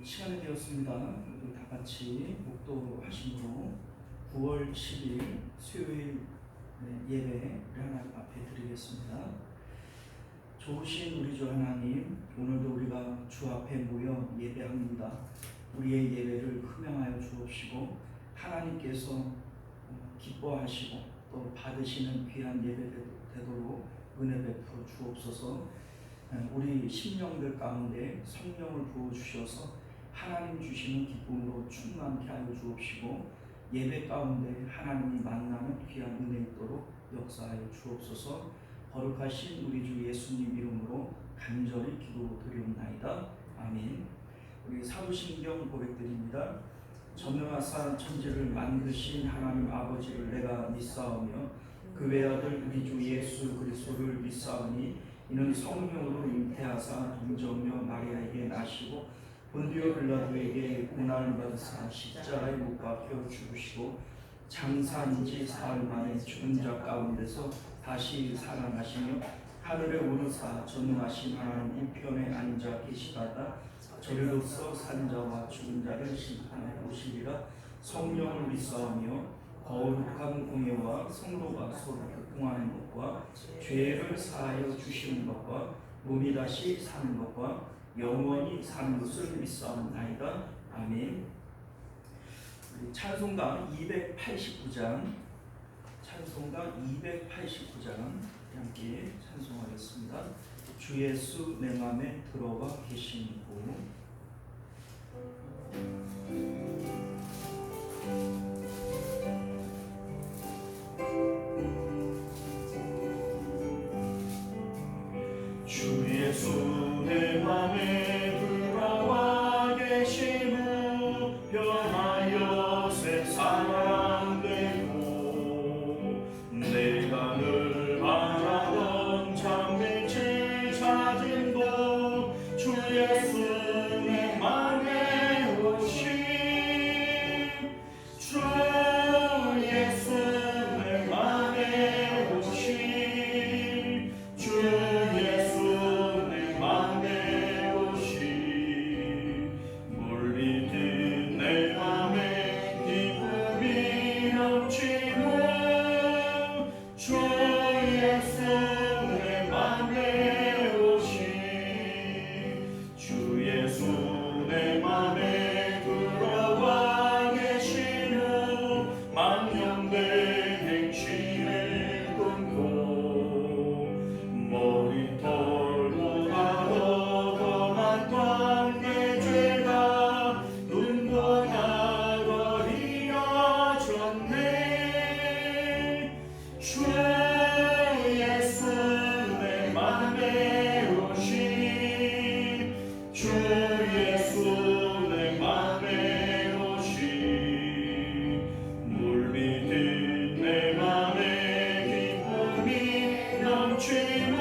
시간이 되었습니다. 모두 다 같이 목도하심으로 9월 10일 수요일 예배를 하나님 앞에 드리겠습니다. 좋으신 우리 주 하나님, 오늘도 우리가 주 앞에 모여 예배합니다. 우리의 예배를 흠양하여 주옵시고 하나님께서 기뻐하시고 또 받으시는 귀한 예배 되도록 은혜 베풀어 주옵소서. 우리 심령들 가운데 성령을 부어주셔서 하나님 주시는 기쁨으로 충만케 하여 주옵시고 예배 가운데 하나님이 만나는 귀한 은혜 있도록 역사하여 주옵소서. 거룩하신 우리 주 예수님 이름으로 간절히 기도 드리옵나이다. 아멘. 우리 사도신경 고백드립니다. 전능하사 천지를 만드신 하나님 아버지를 내가 믿사오며 그 외아들 우리 주 예수 그리스도를 믿사오니 이는 성령으로 잉태하사 동정녀 마리아에게 나시고 본디오 빌라도에게 고난을 받으사 십자가에 못 박혀 죽으시고 장사한 지 사흘 만에 죽은 자 가운데서 다시 살아나시며 하늘에 오르사 전능하신 하나님 우편에 앉아 계시다가 저리로서 산 자와 죽은 자를 심판하여 오시리라. 성령을 믿사오며 거룩한 공예와 성도가 서로 교통하는 것과 죄를 사하여 주시는 것과 몸이 다시 사는 것과 영원히 사는 것을 믿사옵나이다. 아멘. 찬송가 289장 함께 찬송하겠습니다. 주 예수 내 맘에 들어와 계시고 주 예수 내 맘에 들어와 계시고 변하여 새 사람 되고 내가 늘 바라던 참 빛을 찾은 곳 주 예수 내 맘에 오신 주 예수 내 맘에 오신 주 예수 내 맘에 오신 멀리 든 내 맘에 기쁨이 넘치는 주 예수 내 맘에 오신 주 예수 내 맘에 들어와 계신 후 만년된 행신을 끊고 머리털보다 더 많던 내 죄가 눈보다 더 이어졌네. 주 예수 내 맘에 오신 주 예수 내 맘에 오신 물밑은 내 맘에 기쁨이 넘치는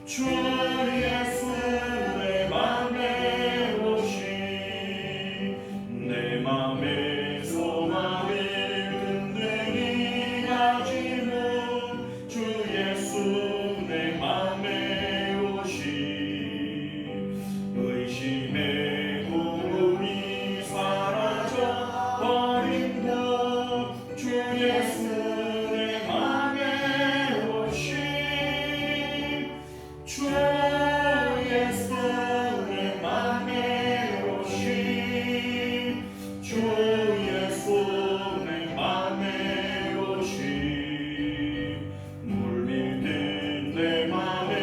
주 예수 내 맘에 오신 내 맘의 소망을 든든히 가지는 주 예수 내 맘에 오신 의심의 구름이 사라져 버린 후 주 예수 내 맘에 오신 주 예수 내 맘에 오신 주 예수 내 맘에 오신 물밑은 내 맘에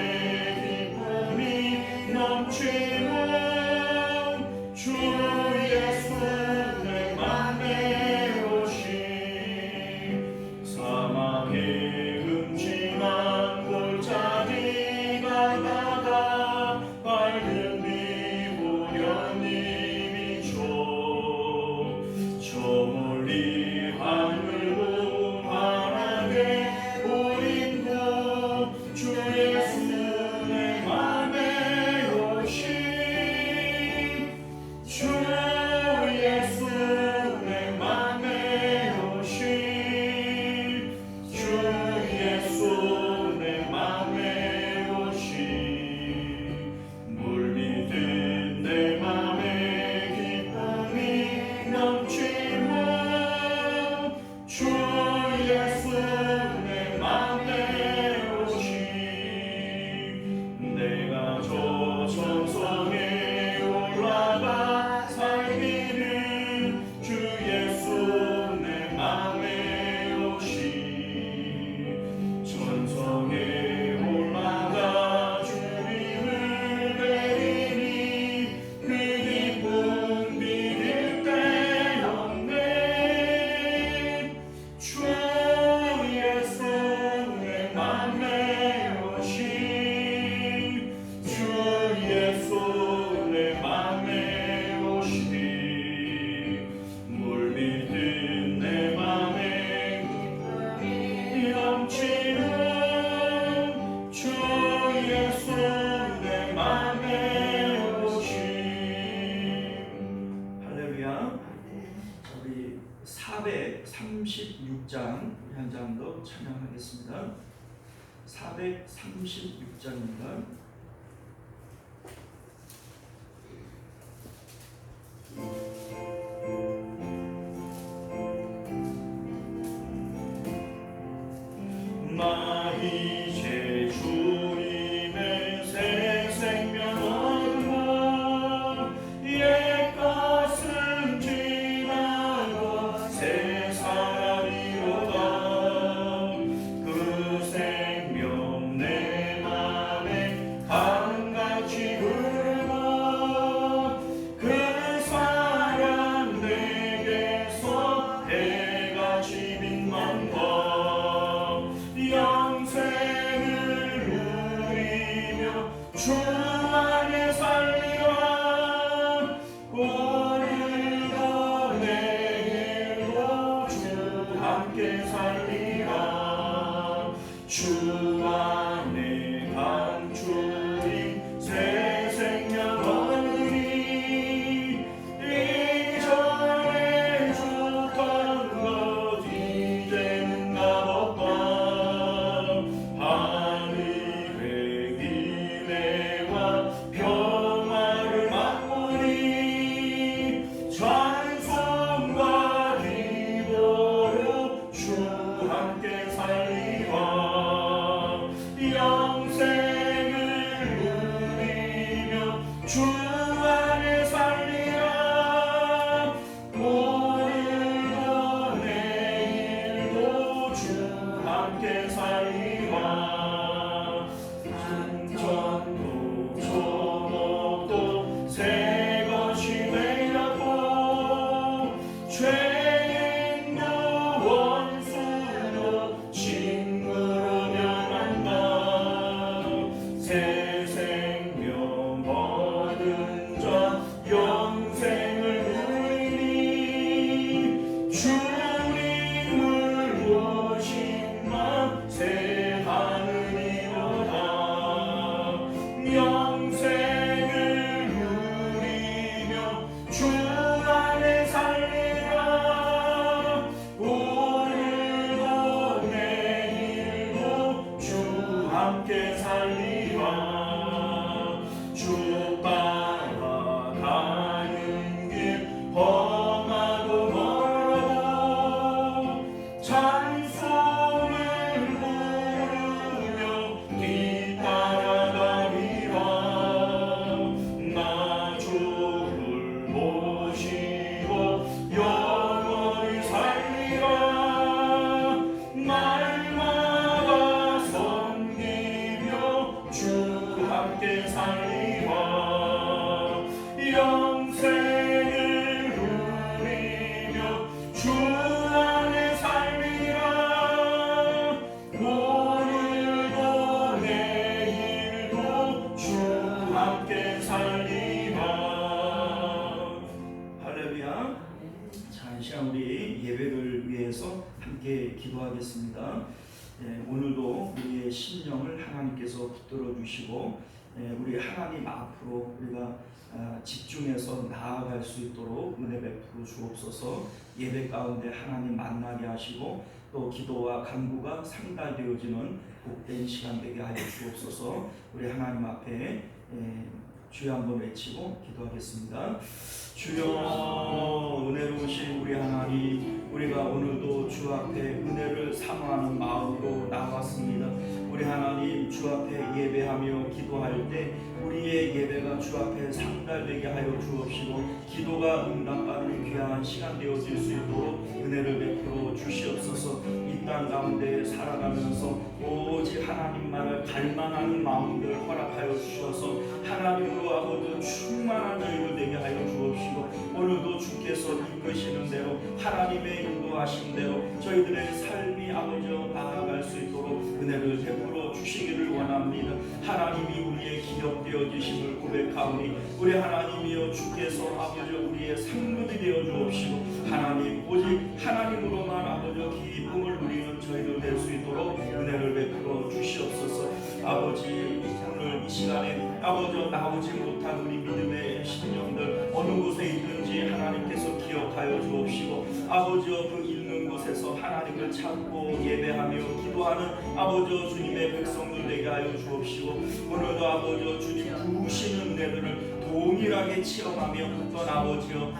기쁨이 넘치는 주 예수 내 맘에 오신 사막의 음침한 골짜기 가다가 밝은 빛 우연히 비춰 저 멀리 하늘로 환하게 보인 곳 주 예수 내 맘에 오신 저 천성에 올라가 살기는 주 예수 내 맘에 오시 천성에 올라가 주님을 뵈리니 그 기쁨 비길 때 없네 주 예수 내 맘에 오시 주 예수 내 맘에 오시 물 믿은 내 맘에 기쁨이 넘치는 주 예수 내 맘에 오시 할렐루야. 우리 436장 우리 한 장 더 찬양하겠습니다. 436장입니다. 나 이제 주님의 새 생명 얻고 옛 것은 지나고 새 사람이로다 그 생명 내 맘에 강같이 흐르고 그 사랑 내게서 해같이 빛난다 영생을 누리며 주 안에 살리라 오늘도 내일도 주 함께 살리라 주 안에 감추인 새 생명 얻으리 이전에 줬던 것 이제는 값없다 하늘의 기회와 평화를 맛보니 찬송과 기도로 주 함께 살리라 영생을 누리며 주 안에 살리라 오늘도 내일도 주 함께 살리라 산천도 초목도 새 것이 되었고 죄인도 원수도 친구로 변한다 새 생명 얻은 자 영생을 누리니 주님을 오신 맘 새 하늘이로다 영생을 누리며 주 안에 살리라 오늘도 내일도 주 함께 살리라 주 따라 가는 길 험하고 멀어도 찬송을 부르며 뒤따라가리라 나 주를 모시고 영원히 살리라 날마다 섬기며 주 함께 살리라 영생을 누리며 주 안에 살리라 오늘도 내일도 주 함께 살리라 할렐루야. 자, 이 시간 우리 예배를 위해서 함께 기도하겠습니다. 오늘도 우리의 심령을 하나님께서 붙들어 주시고 우리 하나님 앞으로 우리가 집중해서 나아갈 수 있도록 은혜 베풀어 주옵소서. 예배 가운데 하나님 만나게 하시고 또 기도와 간구가 상달되어지는 복된 시간 되게 하여 주옵소서. 우리 하나님 앞에 주여 한번 외치고 기도하겠습니다. 주여 은혜로우신 우리 하나님, 우리가 오늘도 주 앞에 은혜를 사모하는 마음으로 나왔습니다. 우리 하나님 주 앞에 예배하며 기도할 때 우리의 예배가 주 앞에 상달되게 하여 주옵시고 기도가 응답받는 귀한 시간 되어질 수 있도록 은혜를 베풀어 주시옵소서. 이 땅 가운데 살아가면서 오직 하나님만을 갈망하는 마음들 허락하여 주셔서 하나님으로 아버지 충만한 저희들 되게 하여 주옵시고 오늘도 주께서 이끄시는 대로 하나님의 인도하신 대로 저희들의 삶이 아버지 나아갈 수 있도록 은혜를 베풀어 주시기를 원합니다. 하나님이 우리의 기업 되어주심을 고백하오니 우리 하나님이여 주께서 아버지 우리의 상급이 되어 주옵시고 하나님 오직 하나님으로만 아버지 기쁨을 누리는 저희들 될 수 있도록 은혜를 베풀어 주시옵소서. 아버지 오늘 이 시간에 아버지 나오지 못한 우리 믿음의 심령들 어느 곳에 있든지 하나님께서 기억하여 주옵시고 아버지여 그 있는 곳에서 하나님을 찾고 예배하며 기도하는 아버지여 주님의 백성들 되게 하여 주옵시고 오늘도 아버지여 주님 부으시는 은혜들을 동일하게 체험하며 또 아버지여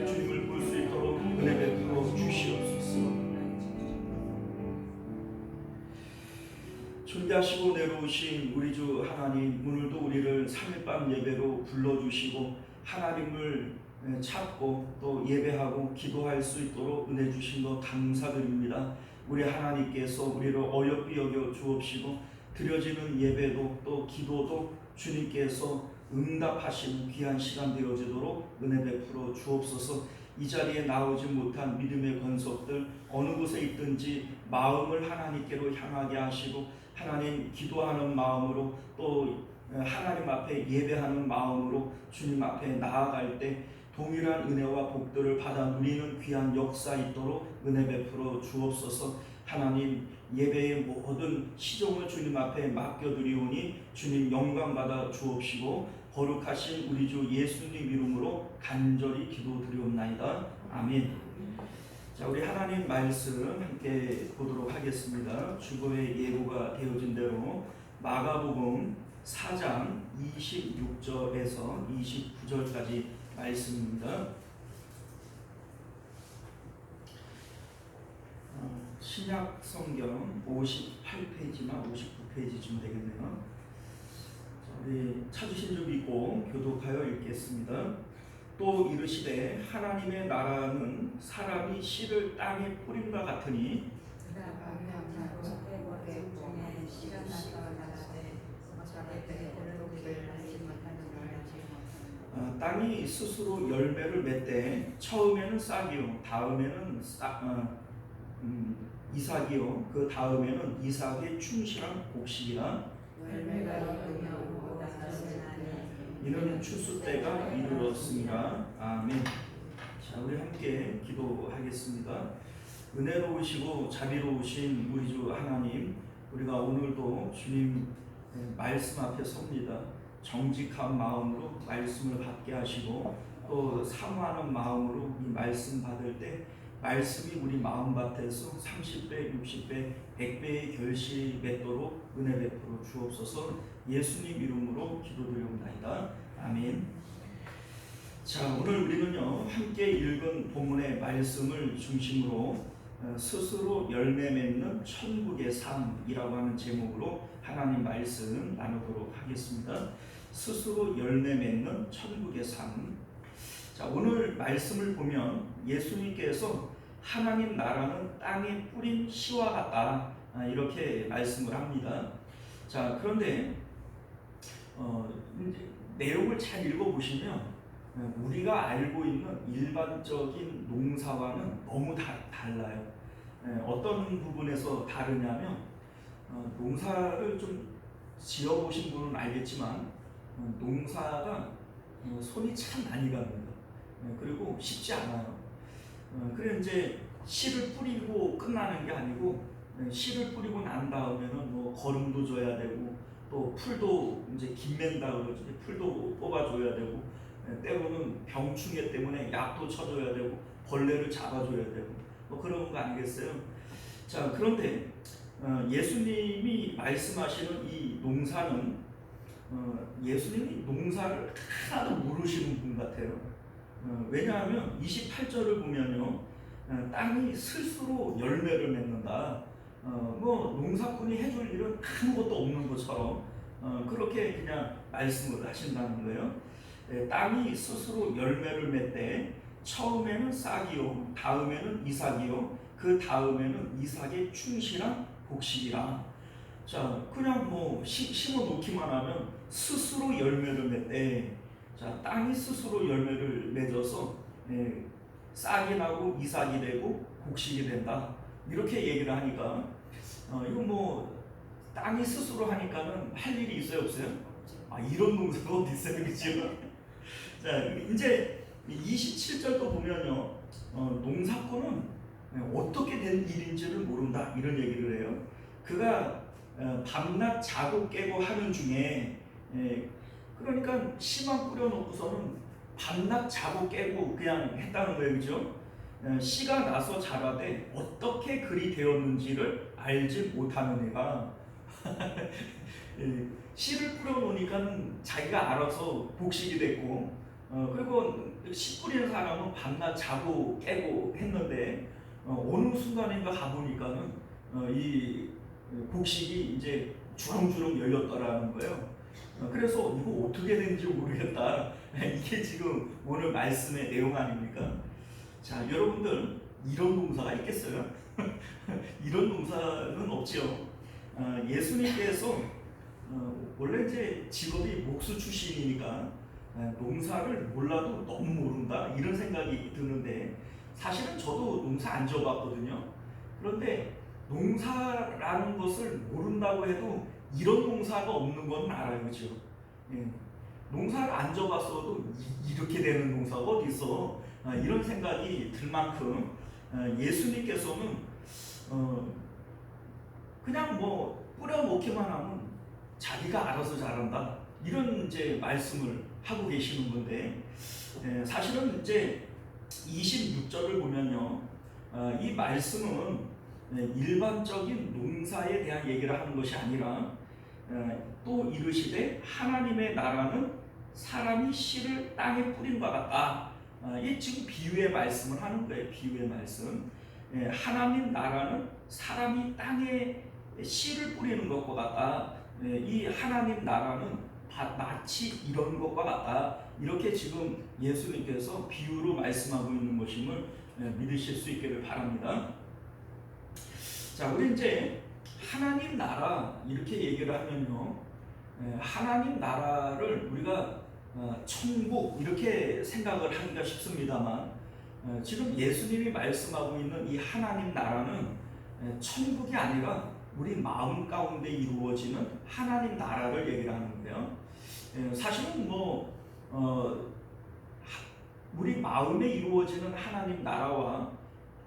주님을 볼 수 있도록 은혜 베풀어 주시옵소서. 존귀하시고 내려오신 우리 주 하나님 오늘도 우리를 3일밤 예배로 불러주시고 하나님을 찾고 또 예배하고 기도할 수 있도록 은혜 주신 것 감사드립니다. 우리 하나님께서 우리를 어렵게 여겨 주옵시고 드려지는 예배도 또 기도도 주님께서 응답하시는 귀한 시간 되어지도록 은혜 베풀어 주옵소서. 이 자리에 나오지 못한 믿음의 권속들 어느 곳에 있든지 마음을 하나님께로 향하게 하시고 하나님 기도하는 마음으로 또 하나님 앞에 예배하는 마음으로 주님 앞에 나아갈 때 동일한 은혜와 복들을 받아 누리는 귀한 역사 있도록 은혜 베풀어 주옵소서. 하나님 예배의 모든 시종을 주님 앞에 맡겨드리오니 주님 영광 받아 주옵시고 거룩하신 우리 주 예수님 이름으로 간절히 기도드리옵나이다. 아멘. 자, 우리 하나님 말씀 함께 보도록 하겠습니다. 주보의 예고가 되어진 대로 마가복음 4장 26절에서 29절까지 말씀입니다. 신약 성경 58페이지나 59페이지쯤 되겠네요. 우리 찾으신 줄 믿고 교독하여 읽겠습니다. 또 이르시되 하나님의 나라는 사람이 씨를 땅에 뿌림과 같으니 땅이 스스로 열매를 맺되 처음에는 싹이요 다음에는 이삭이요 그 다음에는 이삭의 충실한 곡식이라 이는 추수 때가 이르렀습니다. 아멘. 자, 우리 함께 기도하겠습니다. 은혜로우시고 자비로우신 우리 주 하나님, 우리가 오늘도 주님 말씀 앞에 섭니다. 정직한 마음으로 말씀을 받게 하시고 또 사모하는 마음으로 이 말씀 받을 때 말씀이 우리 마음밭에서 30배, 60배, 100배의 결실이 맺도록 은혜 베풀어 주옵소서. 예수님 이름으로 기도드리옵나이다. 아멘. 자, 오늘 우리는요 함께 읽은 본문의 말씀을 중심으로 스스로 열매 맺는 천국의 삶이라고 하는 제목으로 하나님 말씀 나누도록 하겠습니다. 스스로 열매 맺는 천국의 삶. 자, 오늘 말씀을 보면 예수님께서 하나님 나라는 땅에 뿌린 씨와 같다 이렇게 말씀을 합니다. 자, 그런데 내용을 잘 읽어보시면 우리가 알고 있는 일반적인 농사와는 너무 달라요. 어떤 부분에서 다르냐면 농사를 좀 지어보신 분은 알겠지만 농사가 손이 참 많이 갑니다. 그리고 쉽지 않아요. 그래 이제 씨를 뿌리고 끝나는 게 아니고 씨를 뿌리고 난 다음에는 뭐 거름도 줘야 되고 또 풀도 이제 김맨다 그러지 풀도 뽑아줘야 되고 때로는 병충해 때문에 약도 쳐줘야 되고 벌레를 잡아줘야 되고 뭐 그런 거 아니겠어요? 자, 그런데 예수님이 말씀하시는 이 농사는 예수님이 농사를 하나도 모르시는 분 같아요. 왜냐하면 28절을 보면요 땅이 스스로 열매를 맺는다. 뭐 농사꾼이 해줄 일은 아무것도 없는 것처럼 그렇게 그냥 말씀을 하신다는 거예요. 땅이 스스로 열매를 맺되 처음에는 싹이요, 다음에는 이삭이요, 그 다음에는 이삭의 충실한 곡식이라. 자, 그냥 뭐 심어 놓기만 하면 스스로 열매를 맺되, 자, 땅이 스스로 열매를 맺어서 싹이 나고 이삭이 되고 곡식이 된다. 이렇게 얘기를 하니까 이거 뭐 땅이 스스로 하니까는 할 일이 있어요, 없어요? 아, 이런 농사가 어디 있어요, 그죠? 자, 이제 27절도 보면요, 농사꾼은 어떻게 된 일인지를 모른다 이런 얘기를 해요. 그가 밤낮 자고 깨고 하는 중에, 그러니까 씨만 뿌려놓고서는 밤낮 자고 깨고 그냥 했다는 거예요, 그죠? 씨가 나서 자라되 어떻게 그리 되었는지를 알지 못하는 애가 씨를 뿌려놓으니까 자기가 알아서 곡식이 됐고, 그리고 씨 뿌리는 사람은 밤낮 자고 깨고 했는데 어느 순간인가 가보니까는 이 곡식이 이제 주렁주렁 열렸더라는 거예요. 그래서 이거 어떻게 된지 모르겠다. 이게 지금 오늘 말씀의 내용 아닙니까? 자, 여러분들 이런 농사가 있겠어요? 이런 농사는 없죠. 예수님께서 원래 이제 직업이 목수 출신이니까 농사를 몰라도 너무 모른다 이런 생각이 드는데, 사실은 저도 농사 안 지어봤거든요. 그런데 농사라는 것을 모른다고 해도 이런 농사가 없는 건 알아요, 그죠? 농사를 안 지어봤어도 이렇게 되는 농사가 어디 있어? 이런 생각이 들 만큼 예수님께서는 그냥 뭐 뿌려놓기만 하면 자기가 알아서 자란다 이런 이제 말씀을 하고 계시는 건데, 사실은 이제 26절을 보면요, 이 말씀은 일반적인 농사에 대한 얘기를 하는 것이 아니라 또 이르시되 하나님의 나라는 사람이 씨를 땅에 뿌린 바 같다. 이 지금 비유의 말씀을 하는 거예요. 비유의 말씀. 하나님 나라는 사람이 땅에 씨를 뿌리는 것과 같다. 이 하나님 나라는 마치 이런 것과 같다. 이렇게 지금 예수님께서 비유로 말씀하고 있는 것임을 믿으실 수 있기를 바랍니다. 자, 우리 이제 하나님 나라 이렇게 얘기를 하면요, 하나님 나라를 우리가 천국 이렇게 생각을 하기가 쉽습니다만, 지금 예수님이 말씀하고 있는 이 하나님 나라는 천국이 아니라 우리 마음 가운데 이루어지는 하나님 나라를 얘기를 하는 거예요. 사실은 뭐 우리 마음에 이루어지는 하나님 나라와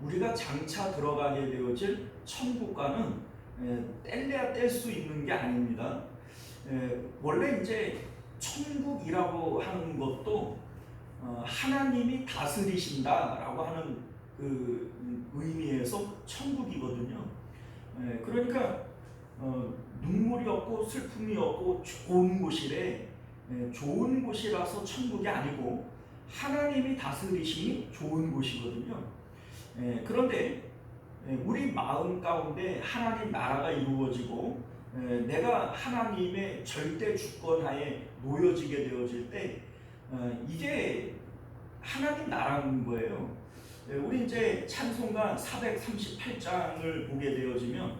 우리가 장차 들어가게 되어질 천국과는 뗄래야 뗄 수 있는 게 아닙니다. 원래 이제 천국이라고 하는 것도 하나님이 다스리신다라고 하는 그 의미에서 천국이거든요. 그러니까 눈물이 없고 슬픔이 없고 좋은 곳이래. 좋은 곳이라서 천국이 아니고 하나님이 다스리심이 좋은 곳이거든요. 그런데 우리 마음 가운데 하나님 나라가 이루어지고 내가 하나님의 절대 주권하에 놓여지게 되어질 때 이게 하나님 나라인 거예요. 우리 이제 찬송가 438장을 보게 되어지면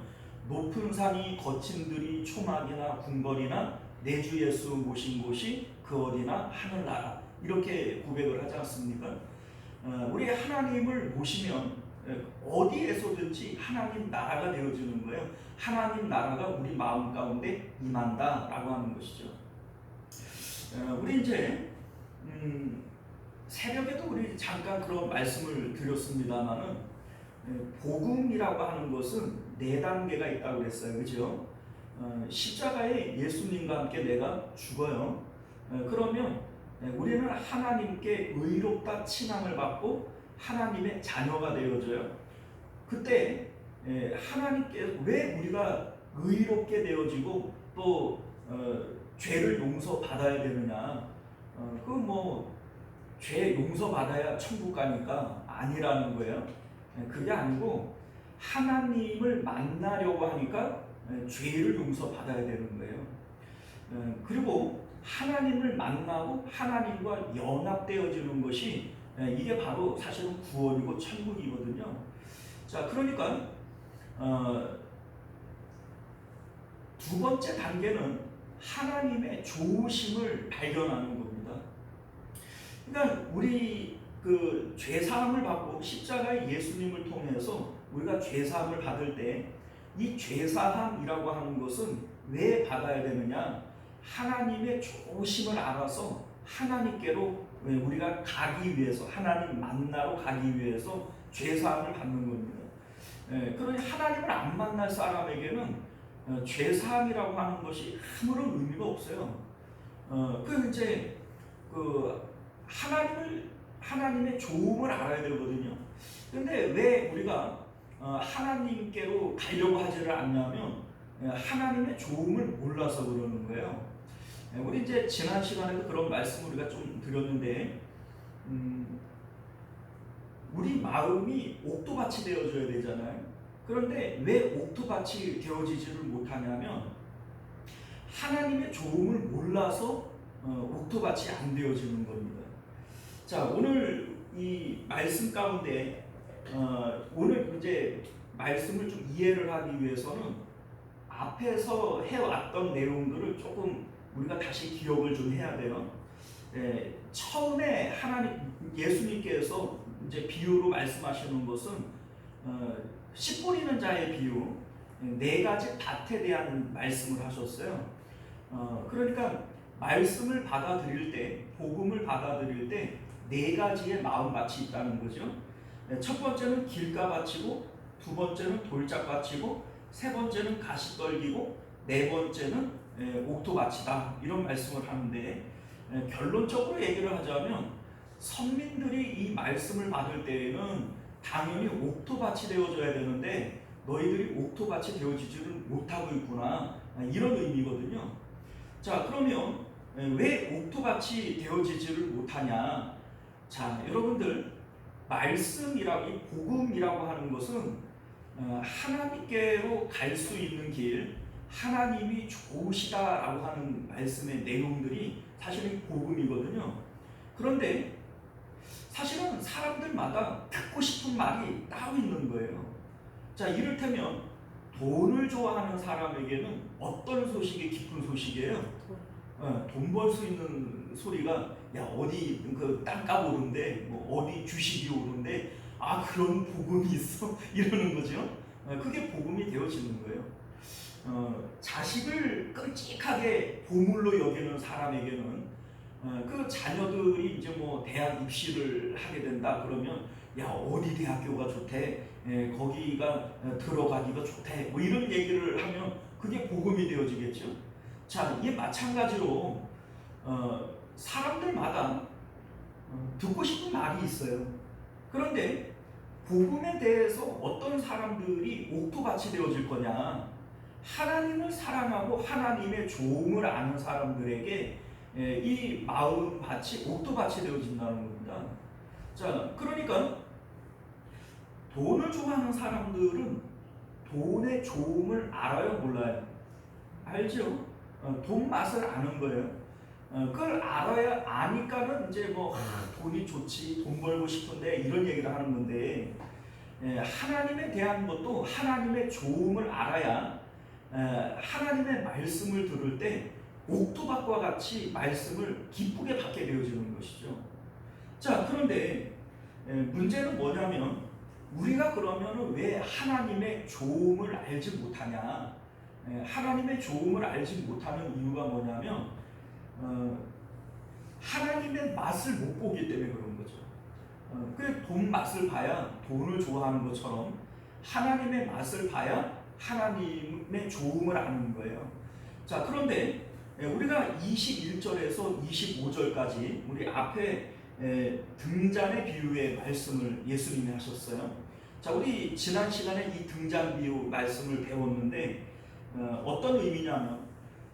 높은 산이 거친 들이 초막이나 궁궐이나 내 주 예수 모신 곳이 그 어디나 하늘나라 이렇게 고백을 하지 않습니까? 우리 하나님을 모시면 어디에서든지 하나님 나라가 되어지는 거예요. 하나님 나라가 우리 마음 가운데 임한다라고 하는 것이죠. 우리 이제 새벽에도 우리 잠깐 그런 말씀을 드렸습니다만은 복음이라고 하는 것은 4단계가 있다고 그랬어요, 그렇죠? 십자가에 예수님과 함께 내가 죽어요. 그러면 우리는 하나님께 의롭다 칭함을 받고 하나님의 자녀가 되어져요. 그때 하나님께 왜 우리가 의롭게 되어지고 또 죄를 용서받아야 되느냐? 그 뭐 죄 용서받아야 천국 가니까 아니라는 거예요. 그게 아니고 하나님을 만나려고 하니까 죄를 용서받아야 되는 거예요. 그리고 하나님을 만나고 하나님과 연합되어지는 것이 이게 바로 사실은 구원이고 천국이거든요. 자, 그러니까 두 번째 단계는 하나님의 좋으심을 발견하는 겁니다. 그러니까 우리 그 죄사함을 받고 십자가의 예수님을 통해서 우리가 죄사함을 받을 때 이 죄사함이라고 하는 것은 왜 받아야 되느냐? 하나님의 좋으심을 알아서 하나님께로 우리가 가기 위해서, 하나님 만나러 가기 위해서 죄사함을 받는 겁니다. 그러니 하나님을 안 만날 사람에게는 죄사함이라고 하는 것이 아무런 의미가 없어요. 그 이제 그 하나님의 좋음을 알아야 되거든요. 근데 왜 우리가 하나님께로 가려고 하지를 않냐면 하나님의 좋음을 몰라서 그러는 거예요. 우리 이제 지난 시간에도 그런 말씀을 우리가 좀 드렸는데, 우리 마음이 옥토밭이 되어줘야 되잖아요. 그런데 왜 옥토밭이 되어지지를 못하냐면 하나님의 좋음을 몰라서 옥토밭이 안 되어지는 겁니다. 자, 오늘 이 말씀 가운데 오늘 이제 말씀을 좀 이해를 하기 위해서는 앞에서 해왔던 내용들을 조금 우리가 다시 기억을 좀 해야 돼요. 처음에 예수님께서 이제 비유로 말씀하시는 것은 씨 뿌리는 자의 비유, 네 가지 밭에 대한 말씀을 하셨어요. 그러니까 말씀을 받아들일 때, 복음을 받아들일 때 네 가지의 마음밭이 있다는 거죠. 첫 번째는 길가밭이고, 두 번째는 돌짝밭이고, 세 번째는 가시떨기고, 네 번째는 옥토밭이다, 이런 말씀을 하는데, 결론적으로 얘기를 하자면 선민들이 이 말씀을 받을 때에는 당연히 옥토밭이 되어져야 되는데 너희들이 옥토밭이 되어지지를 못하고 있구나, 이런 의미거든요. 자, 그러면 왜 옥토밭이 되어지지를 못하냐? 자, 여러분들, 말씀이라고, 복음이라고 하는 것은 하나님께로 갈 수 있는 길, 하나님이 좋으시다라고 하는 말씀의 내용들이 사실은 복음이거든요. 그런데 사실은 사람들마다 듣고 싶은 말이 따로 있는 거예요. 자, 이를테면 돈을 좋아하는 사람에게는 어떤 소식이 기쁜 소식이에요? 돈 벌 수 있는 소리가, 야, 어디 그 땅값 오른데, 뭐 어디 주식이 오른데, 아, 그런 복음이 있어? 이러는 거죠. 그게 복음이 되어지는 거예요. 자식을 끔찍하게 보물로 여기는 사람에게는 그 자녀들이 이제 뭐 대학 입시를 하게 된다 그러면, 야, 어디 대학교가 좋대, 거기가 들어가기가 좋대, 뭐 이런 얘기를 하면 그게 복음이 되어지겠죠. 자, 이게 마찬가지로 사람들마다 듣고 싶은 말이 있어요. 그런데 복음에 대해서 어떤 사람들이 옥토밭이 되어질 거냐? 하나님을 사랑하고 하나님의 좋음을 아는 사람들에게 이 마음밭이 옥토밭이 되어진다는 겁니다. 자, 그러니까 돈을 좋아하는 사람들은 돈의 좋음을 알아요, 몰라요? 알죠? 돈 맛을 아는 거예요. 그걸 알아야, 아니까는 이제 뭐 돈이 좋지, 돈 벌고 싶은데, 이런 얘기를 하는 건데, 하나님에 대한 것도 하나님의 좋음을 알아야 하나님의 말씀을 들을 때 옥토밭과 같이 말씀을 기쁘게 받게 되어지는 것이죠. 자, 그런데 문제는 뭐냐면, 우리가 그러면 왜 하나님의 좋음을 알지 못하냐? 하나님의 좋음을 알지 못하는 이유가 뭐냐면 하나님의 맛을 못 보기 때문에 그런 거죠. 그래, 돈 맛을 봐야 돈을 좋아하는 것처럼 하나님의 맛을 봐야 하나님의 좋음을 아는 거예요. 자, 그런데 우리가 21절에서 25절까지 우리 앞에 등잔의 비유의 말씀을 예수님이 하셨어요. 자, 우리 지난 시간에 이 등잔 비유 말씀을 배웠는데 어떤 의미냐면,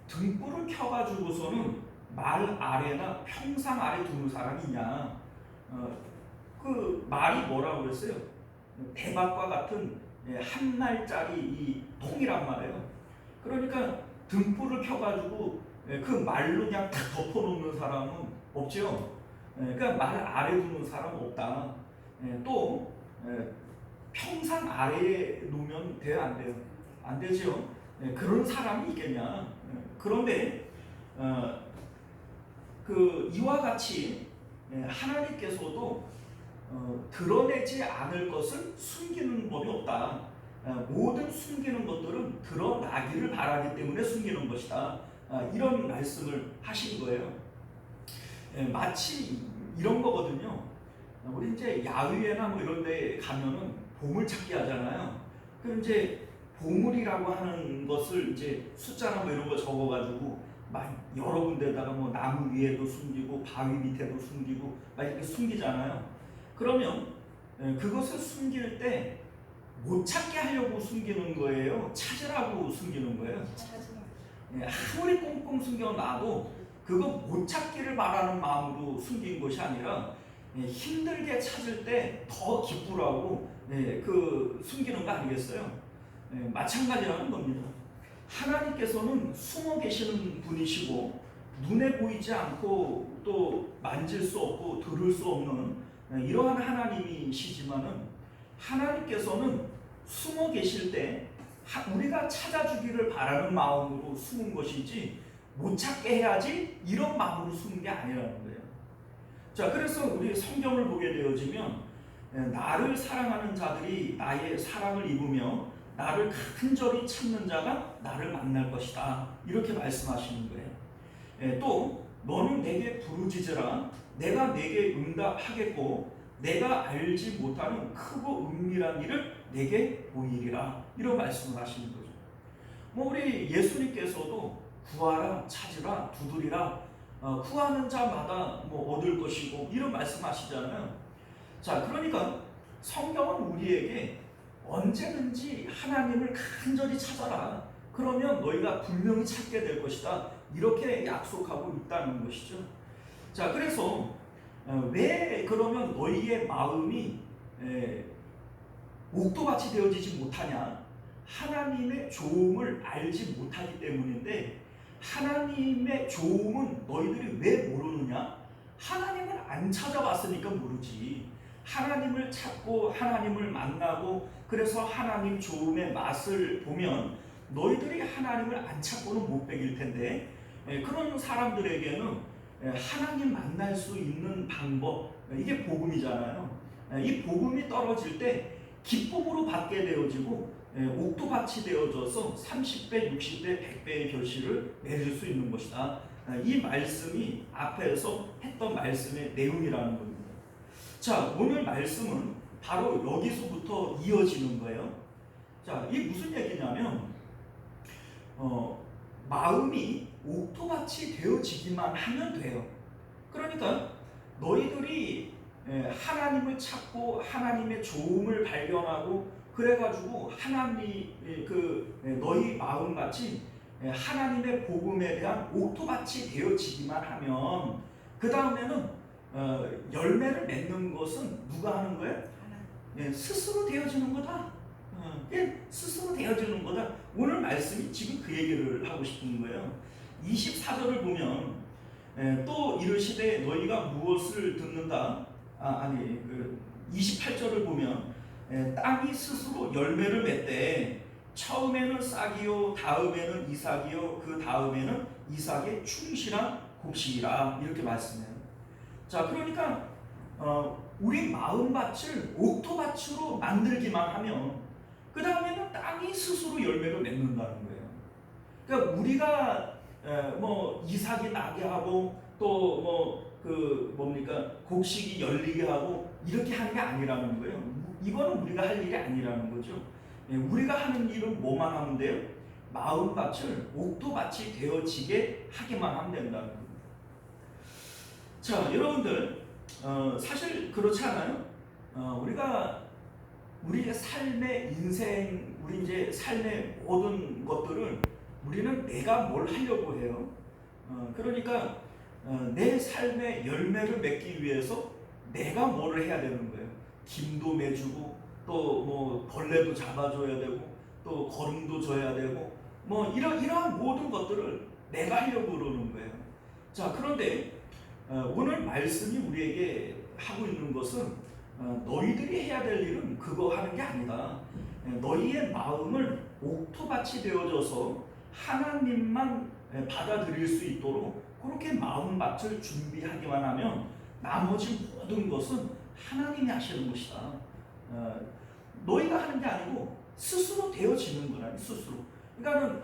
등불을 켜가지고서는 말 아래나 평상 아래 두는 사람이 있냐? 그 말이 뭐라고 그랬어요? 대박과 같은 한 날짜리 이 통이란 말이에요. 그러니까 등불을 켜가지고 그 말로 그냥 탁 덮어놓는 사람은 없죠. 그러니까 말 아래 두는 사람은 없다. 또 평상 아래에 놓으면 돼요, 안 돼요? 안 되죠. 그런 사람이 있겠냐. 그런데 그 이와 같이 하나님께서도 드러내지 않을 것을 숨기는 법이 없다. 모든 숨기는 것들은 드러나기를 바라기 때문에 숨기는 것이다. 이런 말씀을 하신 거예요. 마치 이런 거거든요. 우리 이제 야외나 뭐 이런 데 가면은 보물찾기 하잖아요. 그럼 이제 보물이라고 하는 것을 이제 숫자나 뭐 이런 거 적어가지고 막 여러 군데다가 뭐 나무 위에도 숨기고 바위 밑에도 숨기고 막 이렇게 숨기잖아요. 그러면 그것을 숨길 때 못 찾게 하려고 숨기는 거예요? 찾으라고 숨기는 거예요? 아무리 꽁꽁 숨겨놔도 그거 못 찾기를 바라는 마음으로 숨긴 것이 아니라 힘들게 찾을 때 더 기쁘라고 그 숨기는 거 아니겠어요? 마찬가지라는 겁니다. 하나님께서는 숨어 계시는 분이시고 눈에 보이지 않고 또 만질 수 없고 들을 수 없는 이러한 하나님이시지만은 하나님께서는 숨어 계실 때 우리가 찾아주기를 바라는 마음으로 숨은 것이지 못 찾게 해야지 이런 마음으로 숨은 게 아니라는 거예요. 자, 그래서 우리 성경을 보게 되어지면 나를 사랑하는 자들이 나의 사랑을 입으며 나를 간절히 찾는 자가 나를 만날 것이다. 이렇게 말씀하시는 거예요. 또 너는 내게 부르짖으라 내가 내게 응답하겠고 내가 알지 못하는 크고 은밀한 일을 내게 보이리라. 이런 말씀을 하시는 거죠. 뭐 우리 예수님께서도 구하라 찾으라 두드리라 구하는 자마다 뭐 얻을 것이고 이런 말씀하시잖아요. 자, 그러니까 성경은 우리에게 언제든지 하나님을 간절히 찾아라. 그러면 너희가 분명히 찾게 될 것이다. 이렇게 약속하고 있다는 것이죠. 자, 그래서 왜 그러면 너희의 마음이 옥토밭이 되어지지 못하냐? 하나님의 좋음을 알지 못하기 때문인데 하나님의 좋음은 너희들이 왜 모르느냐? 하나님을 안 찾아봤으니까 모르지. 하나님을 찾고 하나님을 만나고 그래서 하나님 좋음의 맛을 보면 너희들이 하나님을 안 찾고는 못 배길 텐데 그런 사람들에게는 하나님 만날 수 있는 방법 이게 복음이잖아요. 이 복음이 떨어질 때 기쁨으로 받게 되어지고 옥토밭이 되어져서 30배, 60배, 100배의 결실을 맺을 수 있는 것이다. 이 말씀이 앞에서 했던 말씀의 내용이라는 겁니다. 자, 오늘 말씀은 바로 여기서부터 이어지는 거예요. 자, 이게 무슨 얘기냐면 마음이 옥토밭이 되어지기만 하면 돼요. 그러니까 너희들이 하나님을 찾고 하나님의 좋음을 발견하고 그래가지고 하나님 너희 마음같이 하나님의 복음에 대한 옥토밭이 되어지기만 하면 그 다음에는 열매를 맺는 것은 누가 하는 거예요? 스스로 되어지는 거다. 스스로 되어지는 거다. 오늘 말씀이 지금 그 얘기를 하고 싶은 거예요. 24절을 보면 또 이르시되 너희가 무엇을 듣는다. 28절을 보면 땅이 스스로 열매를 맺되 처음에는 싹이요 다음에는 이삭이요 그 다음에는 이삭의 충실한 곡식이라 이렇게 말씀해요. 자, 그러니까 우리 마음밭을 옥토밭으로 만들기만 하면 그 다음에는 땅이 스스로 열매를 맺는다는 거예요. 그러니까 우리가 뭐 이삭이 나게 하고 또 곡식이 열리게 하고 이렇게 하는 게 아니라는 거예요. 이거는 우리가 할 일이 아니라는 거죠. 우리가 하는 일은 뭐만 하면 돼요? 마음밭을 옥토밭이 되어지게 하기만 하면 된다는 거예요. 자, 여러분들 사실 그렇지 않아요? 우리의 삶의 인생, 우리 이제 삶의 모든 것들을 우리는 내가 뭘 하려고 해요. 그러니까 내 삶의 열매를 맺기 위해서 내가 뭐를 해야 되는 거예요. 김도 매주고 또 뭐 벌레도 잡아줘야 되고 또 거름도 줘야 되고 뭐 이러한 모든 것들을 내가 하려고 그러는 거예요. 자, 그런데 오늘 말씀이 우리에게 하고 있는 것은 너희들이 해야 될 일은 그거 하는 게 아니다. 너희의 마음을 옥토밭이 되어져서 하나님만 받아들일 수 있도록 그렇게 마음밭을 준비하기만 하면 나머지 모든 것은 하나님이 하시는 것이다. 너희가 하는 게 아니고 스스로 되어지는 거라니, 스스로. 그러니까는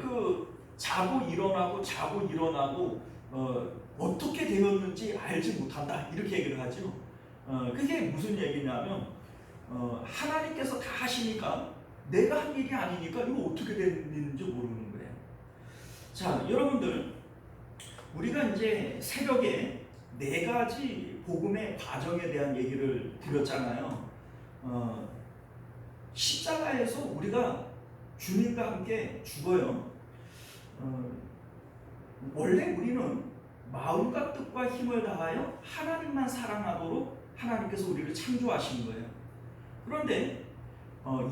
그 자고 일어나고 어떻게 되었는지 알지 못한다, 이렇게 얘기를 하죠. 그게 무슨 얘기냐면 하나님께서 다 하시니까 내가 한 일이 아니니까 이거 어떻게 됐는지 모르는 거예요. 자, 여러분들, 우리가 이제 새벽에 4가지 복음의 과정에 대한 얘기를 드렸잖아요. 십자가에서 우리가 주님과 함께 죽어요. 원래 우리는 마음과 뜻과 힘을 다하여 하나님만 사랑하도록 하나님께서 우리를 창조하신 거예요. 그런데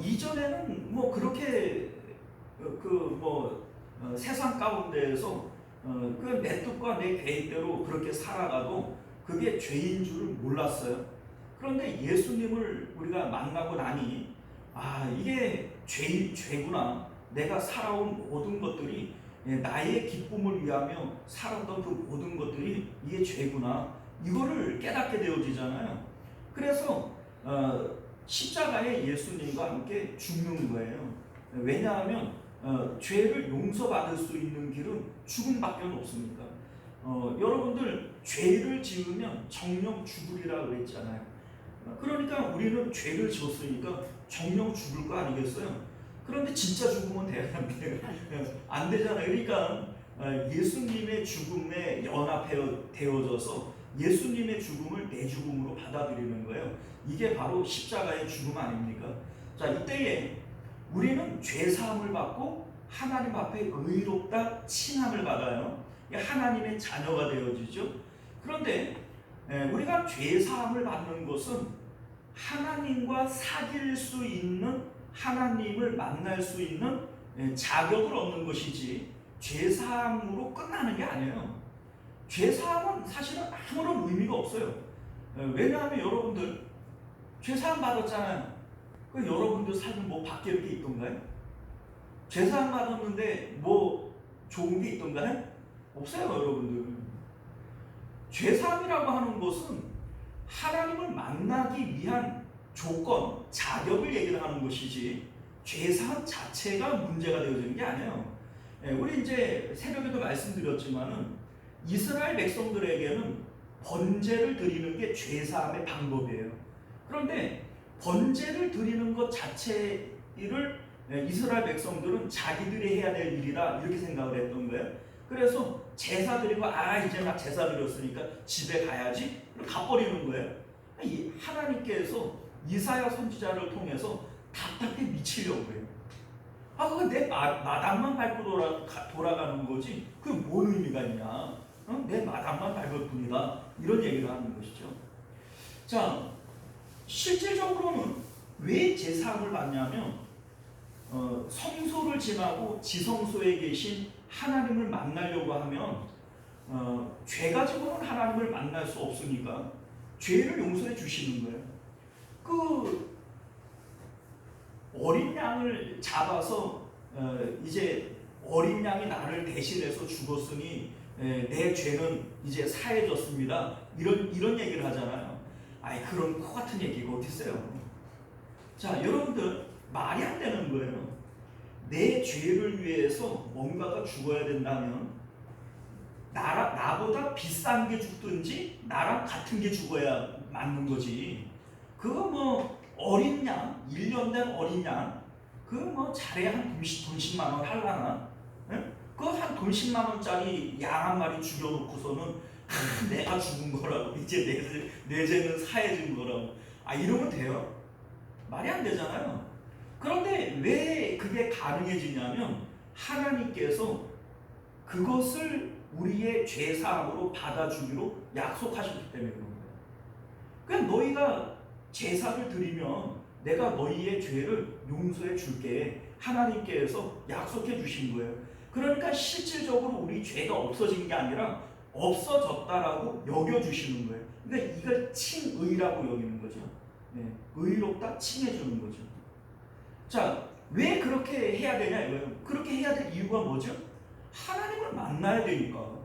이전에는 뭐 그렇게 세상 가운데에서 그 내 뜻과 내 계획대로 그렇게 살아가도 그게 죄인 줄을 몰랐어요. 그런데 예수님을 우리가 만나고 나니 이게 죄구나. 내가 살아온 모든 것들이 나의 기쁨을 위하며 살았던 그 모든 것들이 이게 죄구나. 이거를 깨닫게 되어지잖아요. 그래서 십자가에 예수님과 함께 죽는 거예요. 왜냐하면 죄를 용서받을 수 있는 길은 죽음밖에 없습니까? 여러분들, 죄를 지으면 정령 죽으리라고 그랬잖아요. 그러니까 우리는 죄를 지었으니까 정령 죽을 거 아니겠어요? 그런데 진짜 죽으면 안 되잖아요. 그러니까 예수님의 죽음에 연합되어져서 예수님의 죽음을 내 죽음으로 받아들이는 거예요. 이게 바로 십자가의 죽음 아닙니까? 자, 이때에 우리는 죄사함을 받고 하나님 앞에 의롭다 칭함을 받아요. 하나님의 자녀가 되어지죠. 그런데 우리가 죄사함을 받는 것은 하나님과 사귈 수 있는, 하나님을 만날 수 있는 자격을 얻는 것이지 죄사함으로 끝나는 게 아니에요. 죄사함은 사실은 아무런 의미가 없어요. 왜냐하면 여러분들 죄사함 받았잖아요. 그 여러분들 삶은 뭐 바뀔 게 있던가요? 죄사함 받았는데 뭐 좋은 게 있던가요? 없어요, 여러분들. 죄사함이라고 하는 것은 하나님을 만나기 위한 조건, 자격을 얘기를 하는 것이지 죄사함 자체가 문제가 되어지는 게 아니에요. 우리 이제 새벽에도 말씀드렸지만은 이스라엘 백성들에게는 번제를 드리는 게 죄사함의 방법이에요. 그런데 번제를 드리는 것 자체를 이스라엘 백성들은 자기들이 해야 될 일이다, 이렇게 생각을 했던 거예요. 그래서 제사 드리고 이제 막 제사 드렸으니까 집에 가야지, 가버리는 거예요. 하나님께서 이사야 선지자를 통해서 답답해 미치려고 해요. 그거 내 마당만 밟고 돌아가는 거지 그게 뭔 의미가 있냐. 내 마당만 밟을 뿐이다, 이런 얘기를 하는 것이죠. 자, 실질적으로는 왜 제사함을 받냐면 성소를 지나고 지성소에 계신 하나님을 만나려고 하면 죄 가지고는 하나님을 만날 수 없으니까 죄를 용서해 주시는 거예요. 그 어린 양을 잡아서 이제 어린 양이 나를 대신해서 죽었으니 내 죄는 이제 사해졌습니다, 이런 얘기를 하잖아요. 그런 코 같은 얘기가 어디 있어요? 자, 여러분들, 말이 안 되는 거예요. 내 죄를 위해서 뭔가가 죽어야 된다면 나보다 비싼 게 죽든지 나랑 같은 게 죽어야 맞는 거지. 그거 뭐 어린 양, 1년 된 어린 양, 그거 뭐 잘해야 한 돈 10만 원 할라나? 그거 한 돈 10만 원짜리 양 한 마리 죽여놓고서는 내가 죽은 거라고, 이제 내 죄는 사해진 거라고 이러면 돼요? 말이 안 되잖아요. 그런데 왜 그게 가능해지냐면 하나님께서 그것을 우리의 죄사함으로 받아주기로 약속하셨기 때문에 그런 거예요. 그러니까 너희가 제사를 드리면 내가 너희의 죄를 용서해 줄게. 하나님께서 약속해 주신 거예요. 그러니까 실질적으로 우리 죄가 없어진 게 아니라 없어졌다라고 여겨주시는 거예요. 그러니까 이걸 칭의라고 여기는 거죠. 네, 의롭다 칭해주는 거죠. 자, 왜 그렇게 해야 되냐 이거예요. 그렇게 해야 될 이유가 뭐죠? 하나님을 만나야 되니까.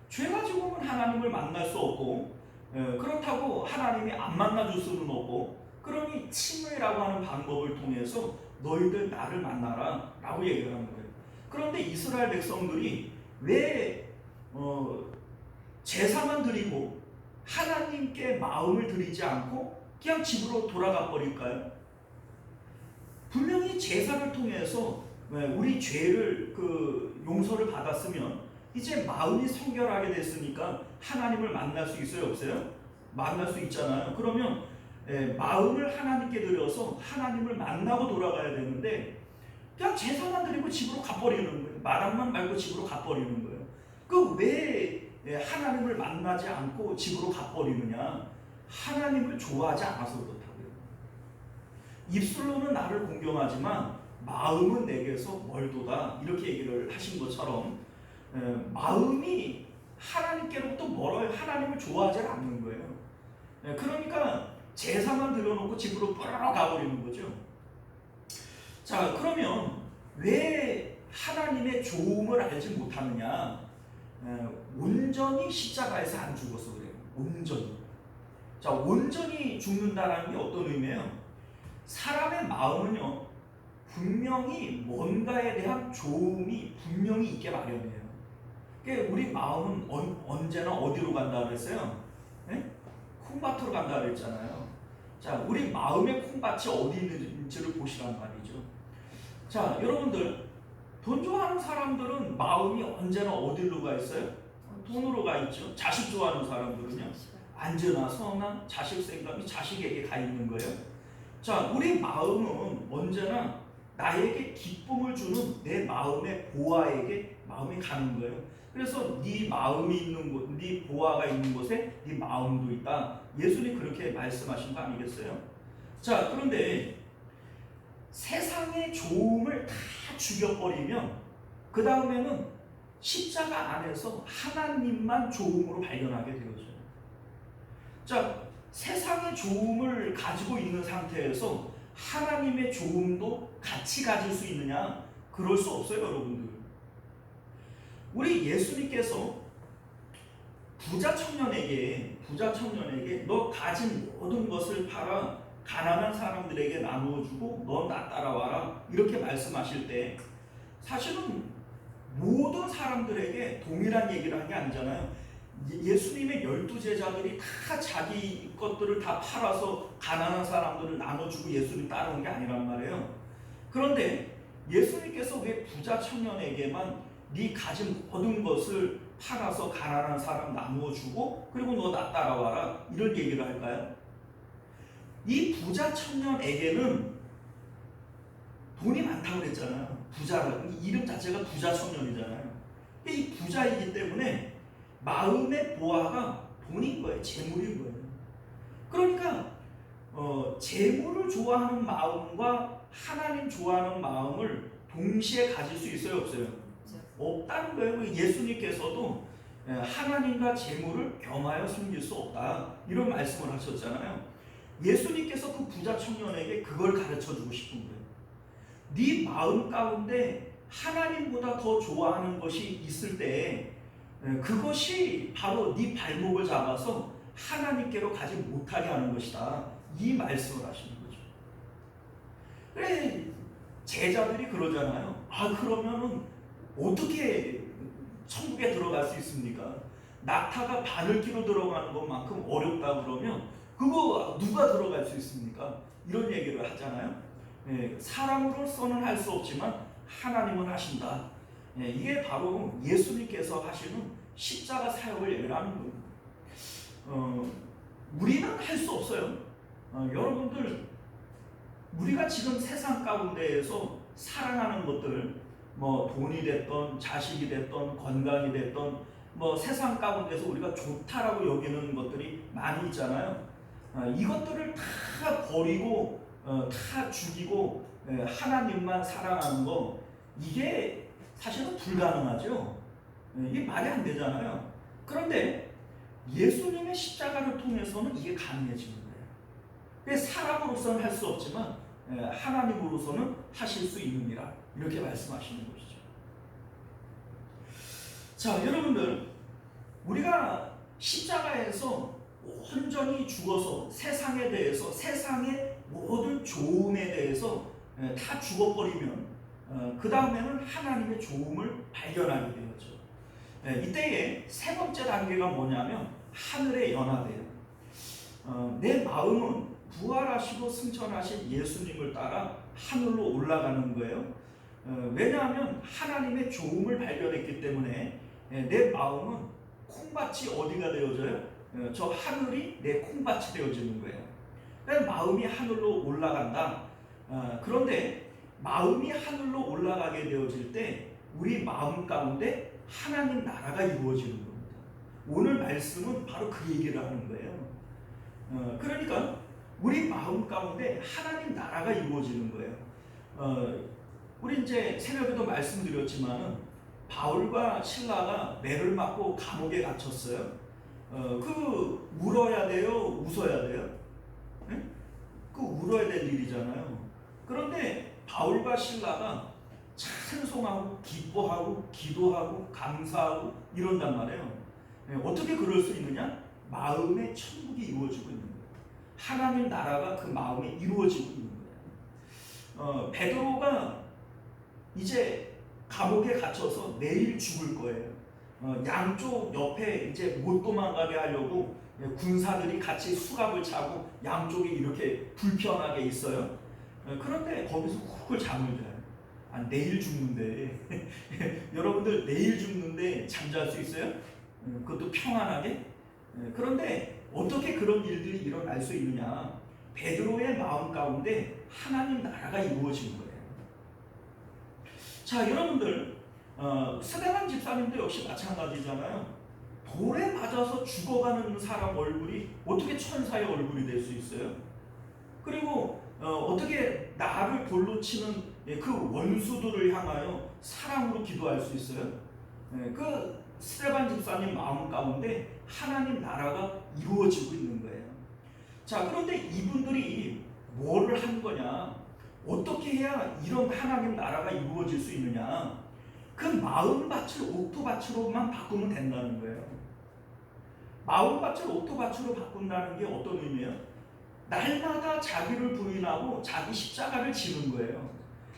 죄 가지고는 하나님을 만날 수 없고, 그렇다고 하나님이 안 만나줄 수는 없고, 그러니 칭의라고 하는 방법을 통해서 너희들 나를 만나라 라고 얘기를 하는 거예요. 그런데 이스라엘 백성들이 왜 제사만 드리고 하나님께 마음을 드리지 않고 그냥 집으로 돌아가 버릴까요? 분명히 제사를 통해서 우리 죄를 용서를 받았으면 이제 마음이 성결하게 됐으니까 하나님을 만날 수 있어요, 없어요? 만날 수 있잖아요. 그러면 마음을 하나님께 드려서 하나님을 만나고 돌아가야 되는데 그냥 제사만 드리고 집으로 가버리는 거예요. 말한만 말고 집으로 가버리는 거예요. 그 왜 하나님을 만나지 않고 집으로 가버리느냐? 하나님을 좋아하지 않아서 그렇다고요. 입술로는 나를 공경하지만 마음은 내게서 멀도다 이렇게 얘기를 하신 것처럼 마음이 하나님께로부터 멀어요. 하나님을 하지 않는 거예요. 그러니까 제사만 들여놓고 집으로 뿌라러 가버리는 거죠. 자, 그러면 왜 하나님의 좋음을 알지 못하느냐? 온전히 십자가에서 안 죽어서 그래요. 온전히. 자, 온전히 죽는다라는 게 어떤 의미예요? 사람의 마음은요, 분명히 뭔가에 대한 좋음이 분명히 있게 마련이에요. 그러니까 우리 마음은 언제나 어디로 간다 그랬어요? 네? 콩밭으로 간다 그랬잖아요. 자, 우리 마음의 콩밭이 어디 있는지를 보시란 말이죠. 자, 여러분들 돈 좋아하는 사람들은 마음이 언제나 어디로 가 있어요? 돈으로 가 있죠. 자식 좋아하는 사람들은요, 안전한 선한 자식 생각이 자식에게 가 있는 거예요. 자, 우리 마음은 언제나 나에게 기쁨을 주는 내 마음의 보아에게 마음이 가는 거예요. 그래서 네 마음이 있는 곳, 네 보아가 있는 곳에 네 마음도 있다. 예수님 그렇게 말씀하신 거 아니겠어요? 자, 그런데 세상의 좋음을 다 죽여버리면 그 다음에는 십자가 안에서 하나님만 좋음으로 발견하게 되어져요. 자, 세상의 좋음을 가지고 있는 상태에서 하나님의 좋음도 같이 가질 수 있느냐? 그럴 수 없어요, 여러분들. 우리 예수님께서 부자 청년에게 너 가진 모든 것을 팔아 가난한 사람들에게 나누어주고 너 나 따라와라 이렇게 말씀하실 때 사실은 모든 사람들에게 동일한 얘기를 한 게 아니잖아요. 예수님의 12제자들이 다 자기 것들을 다 팔아서 가난한 사람들을 나눠주고 예수님 따라온 게 아니란 말이에요. 그런데 예수님께서 왜 부자 청년에게만 네 가진 모든 것을 팔아서 가난한 사람 나누어 주고 그리고 너 나 따라와라 이런 얘기를 할까요? 이 부자 청년에게는 돈이 많다고 그랬잖아요. 부자라고 이름 자체가 부자 청년이잖아요. 이 부자이기 때문에 마음의 보아가 돈인 거예요. 재물인 거예요. 그러니까 재물을 좋아하는 마음과 하나님 좋아하는 마음을 동시에 가질 수 있어요, 없어요? 없다는 거예요. 예수님께서도 하나님과 재물을 겸하여 숨길 수 없다 이런 말씀을 하셨잖아요. 예수님께서 그 부자 청년에게 그걸 가르쳐주고 싶은 거예요. 네 마음 가운데 하나님보다 더 좋아하는 것이 있을 때 그것이 바로 네 발목을 잡아서 하나님께로 가지 못하게 하는 것이다 이 말씀을 하시는 거죠. 그래, 제자들이 그러잖아요. 아, 그러면은 어떻게 천국에 들어갈 수 있습니까? 낙타가 바늘기로 들어가는 것만큼 어렵다 그러면 그거 누가 들어갈 수 있습니까? 이런 얘기를 하잖아요. 사람으로서는 할 수 없지만 하나님은 하신다. 이게 바로 예수님께서 하시는 십자가 사역을 얘기를 하는 거예요. 우리는 할 수 없어요. 여러분들, 우리가 지금 세상 가운데에서 사랑하는 것들, 뭐 돈이 됐던 자식이 됐던 건강이 됐던 뭐 세상 가운데서 우리가 좋다라고 여기는 것들이 많이 있잖아요. 이것들을 다 버리고 다 죽이고 하나님만 사랑하는 거, 이게 사실은 불가능하죠. 이게 말이 안 되잖아요. 그런데 예수님의 십자가를 통해서는 이게 가능해지는 거예요. 사람으로서는 할 수 없지만 하나님으로서는 하실 수 있느니라, 이렇게 말씀하시는 것이죠. 자, 여러분들, 우리가 십자가에서 온전히 죽어서 세상에 대해서, 세상의 모든 좋음에 대해서 다 죽어버리면 그 다음에는 하나님의 좋음을 발견하게 되었죠. 이때에 세 번째 단계가 뭐냐면 하늘에 연화돼요. 내 마음은 부활하시고 승천하신 예수님을 따라 하늘로 올라가는 거예요. 왜냐하면 하나님의 좋음을 발견했기 때문에 내 마음은 콩밭이 어디가 되어져요? 저 하늘이 내 콩밭이 되어지는 거예요. 그러니까 마음이 하늘로 올라간다. 그런데 마음이 하늘로 올라가게 되어질 때 우리 마음 가운데 하나님 나라가 이루어지는 겁니다. 오늘 말씀은 바로 그 얘기를 하는 거예요. 그러니까 우리 마음 가운데 하나님 나라가 이루어지는 거예요. 우리 이제 새벽에도 말씀드렸지만은 바울과 실라가 매를 맞고 감옥에 갇혔어요. 그 울어야 돼요? 웃어야 돼요? 네? 그 울어야 될 일이잖아요. 그런데 바울과 실라가 찬송하고 기뻐하고 기도하고 감사하고 이런단 말이에요. 어떻게 그럴 수 있느냐? 마음의 천국이 이루어지고 있는 거예요. 하나님 나라가 그 마음에 이루어지고 있는 거예요. 베드로가 이제 감옥에 갇혀서 내일 죽을 거예요. 양쪽 옆에 이제 못 도망가게 하려고 군사들이 같이 수갑을 차고 양쪽이 이렇게 불편하게 있어요. 그런데 거기서 훅 잠을 자요. 내일 죽는데 여러분들 내일 죽는데 잠잘 수 있어요? 그것도 평안하게? 그런데 어떻게 그런 일들이 일어날 수 있느냐? 베드로의 마음 가운데 하나님 나라가 이루어지는 거예요. 자, 여러분들, 스데반 집사님도 역시 마찬가지잖아요. 돌에 맞아서 죽어가는 사람 얼굴이 어떻게 천사의 얼굴이 될 수 있어요? 그리고 어떻게 나를 돌로 치는 그 원수들을 향하여 사랑으로 기도할 수 있어요? 그 스데반 집사님 마음 가운데 하나님 나라가 이루어지고 있는 거예요. 자, 그런데 이분들이 뭐를 한 거냐? 어떻게 해야 이런 하나님 나라가 이루어질 수 있느냐? 그 마음밭을 옥토밭으로만 바꾸면 된다는 거예요. 마음밭을 옥토밭으로 바꾼다는 게 어떤 의미예요? 날마다 자기를 부인하고 자기 십자가를 지는 거예요.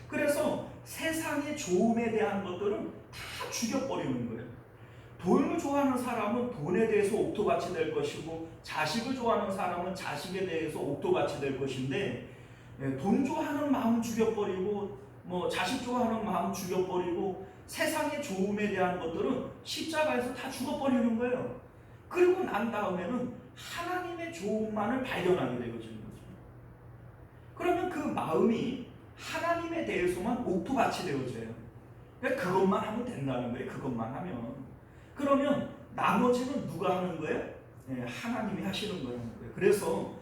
그래서 세상의 좋음에 대한 것들은 다 죽여버리는 거예요. 돈을 좋아하는 사람은 돈에 대해서 옥토밭이 될 것이고, 자식을 좋아하는 사람은 자식에 대해서 옥토밭이 될 것인데, 돈 좋아하는 마음 죽여버리고, 자식 좋아하는 마음 죽여버리고, 세상의 좋음에 대한 것들은 십자가에서 다 죽어버리는 거예요. 그리고 난 다음에는 하나님의 좋음만을 발견하게 되어지는 거죠. 그러면 그 마음이 하나님에 대해서만 옥토밭이 되어져요. 그러니까 그것만 하면 된다는 거예요. 그것만 하면. 그러면 나머지는 누가 하는 거예요? 하나님이 하시는 거예요. 그래서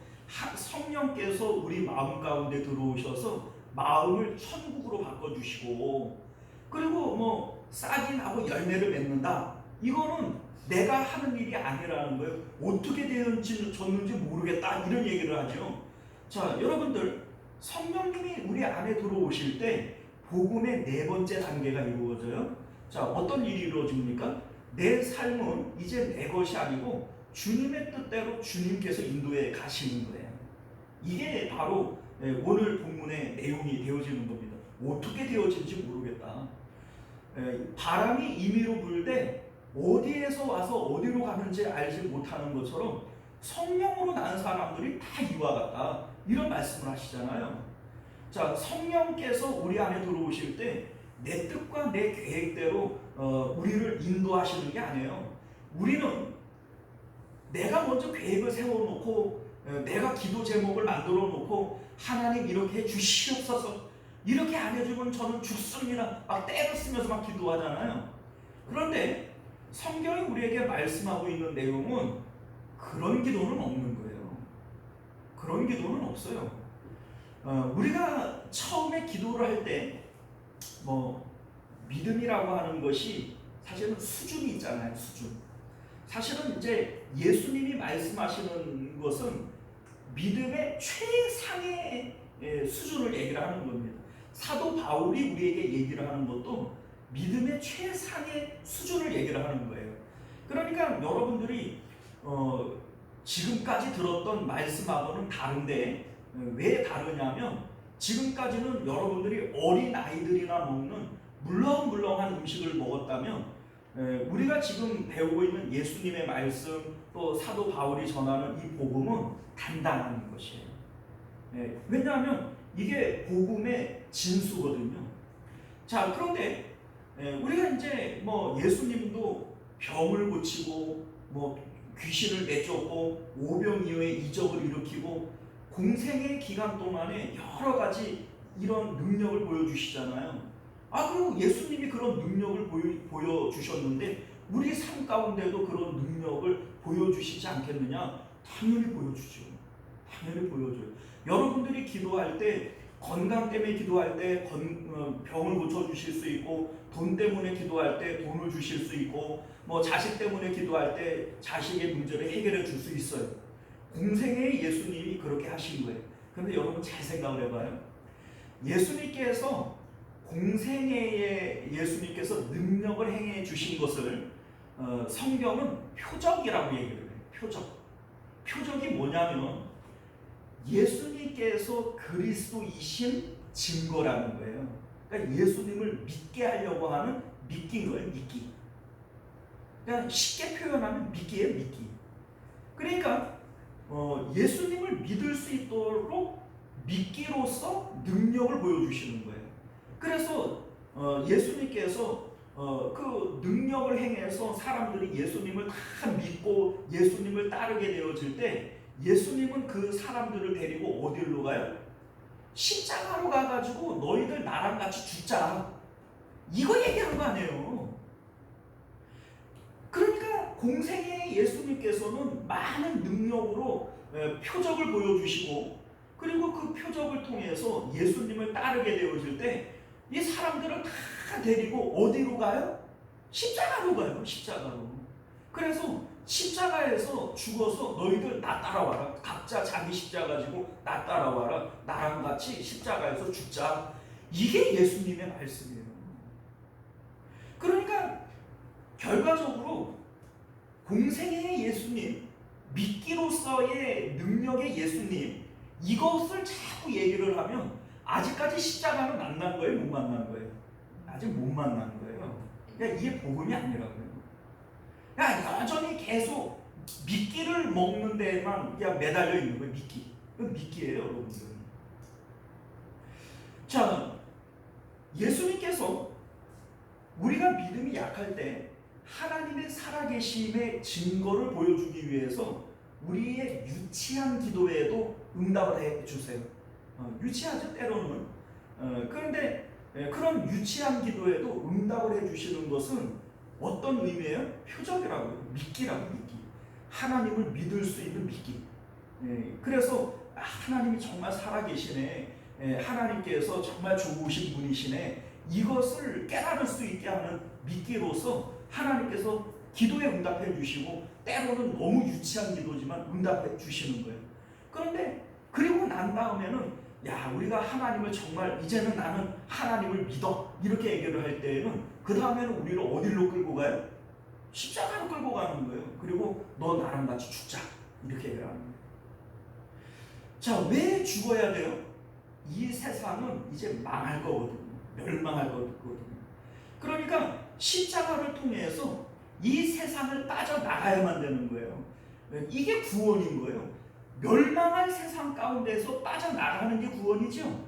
성령께서 우리 마음 가운데 들어오셔서 마음을 천국으로 바꿔주시고, 그리고 싹이 나고 열매를 맺는다. 이거는 내가 하는 일이 아니라는 거예요. 어떻게 되었는지 모르겠다, 이런 얘기를 하죠. 자, 여러분들, 성령님이 우리 안에 들어오실 때 복음의 네 번째 단계가 이루어져요. 자, 어떤 일이 이루어집니까? 내 삶은 이제 내 것이 아니고 주님의 뜻대로 주님께서 인도해 가시는 거예요. 이게 바로 오늘 본문의 내용이 되어지는 겁니다. 어떻게 되어질지 모르겠다. 바람이 임의로 불 때 어디에서 와서 어디로 가는지 알지 못하는 것처럼 성령으로 난 사람들이 다 이와 같다, 이런 말씀을 하시잖아요. 자, 성령께서 우리 안에 들어오실 때 내 뜻과 내 계획대로 우리를 인도하시는 게 아니에요. 우리는 내가 먼저 계획을 세워놓고 내가 기도 제목을 만들어 놓고 하나님 이렇게 해주시옵소서, 이렇게 안 해주면 저는 죽습니다, 막 때를 쓰면서 막 기도하잖아요. 그런데 성경이 우리에게 말씀하고 있는 내용은 그런 기도는 없는 거예요. 그런 기도는 없어요. 우리가 처음에 기도를 할 때 믿음이라고 하는 것이 사실은 수준이 있잖아요. 수준. 사실은 이제 예수님이 말씀하시는 것은 믿음의 최상의 수준을 얘기를 하는 겁니다. 사도 바울이 우리에게 얘기를 하는 것도 믿음의 최상의 수준을 얘기를 하는 거예요. 그러니까 여러분들이 지금까지 들었던 말씀하고는 다른데 왜 다르냐면 지금까지는 여러분들이 어린 아이들이나 먹는 물렁물렁한 음식을 먹었다면 우리가 지금 배우고 있는 예수님의 말씀 또 사도 바울이 전하는 이 복음은 단단한 것이에요. 왜냐하면 이게 복음의 진수거든요. 자, 그런데 우리가 이제 예수님도 병을 고치고 귀신을 내쫓고 오병이어의 이적을 일으키고 공생의 기간 동안에 여러 가지 이런 능력을 보여주시잖아요. 그리고 예수님이 그런 능력을 보여주셨는데 우리 삶 가운데도 그런 능력을 보여주시지 않겠느냐? 당연히 보여주죠. 당연히 보여줘요. 여러분들이 기도할 때 건강 때문에 기도할 때 병을 고쳐주실 수 있고 돈 때문에 기도할 때 돈을 주실 수 있고 자식 때문에 기도할 때 자식의 문제를 해결해 줄 수 있어요. 공생의 예수님이 그렇게 하신 거예요. 그런데 여러분 잘 생각을 해봐요. 예수님께서 공생애의 예수님께서 능력을 행해 주신 것을 성경은 표적이라고 얘기를 해요. 표적이 뭐냐면 예수님께서 그리스도이신 증거라는 거예요. 그러니까 예수님을 믿게 하려고 하는 믿기인 거예요. 믿기. 그냥 쉽게 표현하면 믿기예요. 믿기. 그러니까 예수님을 믿을 수 있도록 믿기로서 능력을 보여주시는 거예요. 그래서 예수님께서 그 능력을 행해서 사람들이 예수님을 다 믿고 예수님을 따르게 되어질 때 예수님은 그 사람들을 데리고 어디로 가요? 십자가로 가가지고 너희들 나랑 같이 죽자. 이거 얘기한 거 아니에요. 그러니까 공생의 예수님께서는 많은 능력으로 표적을 보여주시고 그리고 그 표적을 통해서 예수님을 따르게 되어질 때 이 사람들을 다 데리고 어디로 가요? 십자가로 가요. 십자가로. 그래서 십자가에서 죽어서 너희들 나 따라와라. 각자 자기 십자가 가지고 나 따라와라. 나랑 같이 십자가에서 죽자. 이게 예수님의 말씀이에요. 그러니까 결과적으로 공생의 예수님, 믿기로서의 능력의 예수님, 이것을 자꾸 얘기를 하면 아직까지 십자가는 만난 거예요? 못 만난 거예요? 아직 못 만난 거예요. 그러니까 이게 복음이 아니라고요. 그러니까 여전히 계속 미끼를 먹는 데만 그냥 매달려 있는 거예요. 미끼. 그건 미끼예요, 여러분들. 자, 예수님께서 우리가 믿음이 약할 때 하나님의 살아계심의 증거를 보여주기 위해서 우리의 유치한 기도에도 응답을 해주세요. 유치하죠, 때로는. 그런데 그런 유치한 기도에도 응답을 해주시는 것은 어떤 의미예요? 표적이라고요. 믿기라고, 믿기. 하나님을 믿을 수 있는 믿기. 그래서 하나님이 정말 살아계시네. 하나님께서 정말 좋으신 분이시네. 이것을 깨달을 수 있게 하는 믿기로서 하나님께서 기도에 응답해 주시고 때로는 너무 유치한 기도지만 응답해 주시는 거예요. 그런데 그리고 난 다음에는 우리가 하나님을 정말 이제는 나는 하나님을 믿어 이렇게 얘기를 할 때에는 그 다음에는 우리를 어디로 끌고 가요? 십자가로 끌고 가는 거예요. 그리고 너 나랑 같이 죽자 이렇게 얘기를 하는 거예요. 자, 왜 죽어야 돼요? 이 세상은 이제 망할 거거든요. 멸망할 거거든요. 그러니까 십자가를 통해서 이 세상을 빠져나가야만 되는 거예요. 이게 구원인 거예요. 멸망할 세상 가운데서 빠져나가는 게 구원이죠.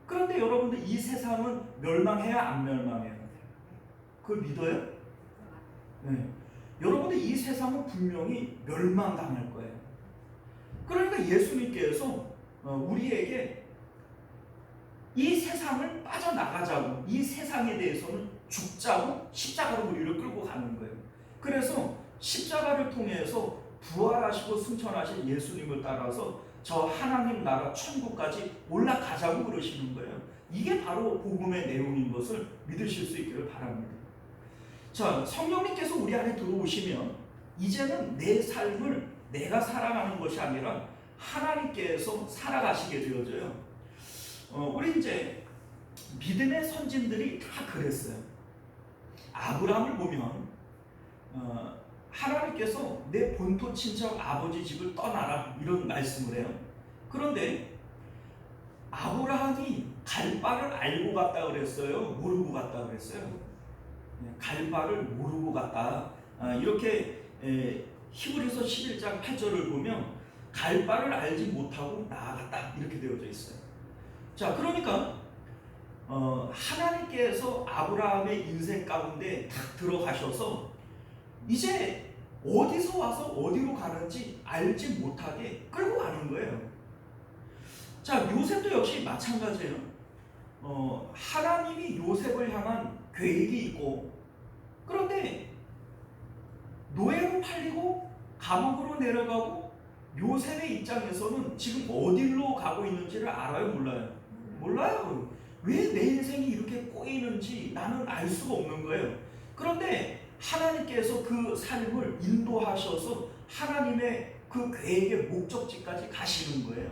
그런데 여러분들 이 세상은 멸망해야 안 멸망해야 돼요? 그걸 믿어요? 네. 여러분들 이 세상은 분명히 멸망당할 거예요. 그러니까 예수님께서 우리에게 이 세상을 빠져나가자고, 이 세상에 대해서는 죽자고 십자가로 우리를 끌고 가는 거예요. 그래서 십자가를 통해서 부활하시고 승천하신 예수님을 따라서 저 하나님 나라 천국까지 올라가자고 그러시는 거예요. 이게 바로 복음의 내용인 것을 믿으실 수 있기를 바랍니다. 자, 성령님께서 우리 안에 들어오시면 이제는 내 삶을 내가 살아가는 것이 아니라 하나님께서 살아가시게 되어져요. 우리 이제 믿음의 선진들이 다 그랬어요. 아브라함을 보면 하나님께서 내 본토 친척 아버지 집을 떠나라 이런 말씀을 해요. 그런데 아브라함이 갈 바를 알고 갔다 그랬어요? 모르고 갔다 그랬어요? 갈 바를 모르고 갔다. 이렇게 히브리서 11장 8절을 보면 갈 바를 알지 못하고 나아갔다 이렇게 되어져 있어요. 자, 그러니까 하나님께서 아브라함의 인생 가운데 탁 들어가셔서 이제 어디서 와서 어디로 가는지 알지 못하게 끌고 가는 거예요. 자, 요셉도 역시 마찬가지예요. 하나님이 요셉을 향한 계획이 있고, 그런데 노예로 팔리고 감옥으로 내려가고 요셉의 입장에서는 지금 어디로 가고 있는지를 알아요? 몰라요? 몰라요. 왜 내 인생이 이렇게 꼬이는지 나는 알 수가 없는 거예요. 그런데 하나님께서 그 삶을 인도하셔서 하나님의 그 계획의 목적지까지 가시는 거예요.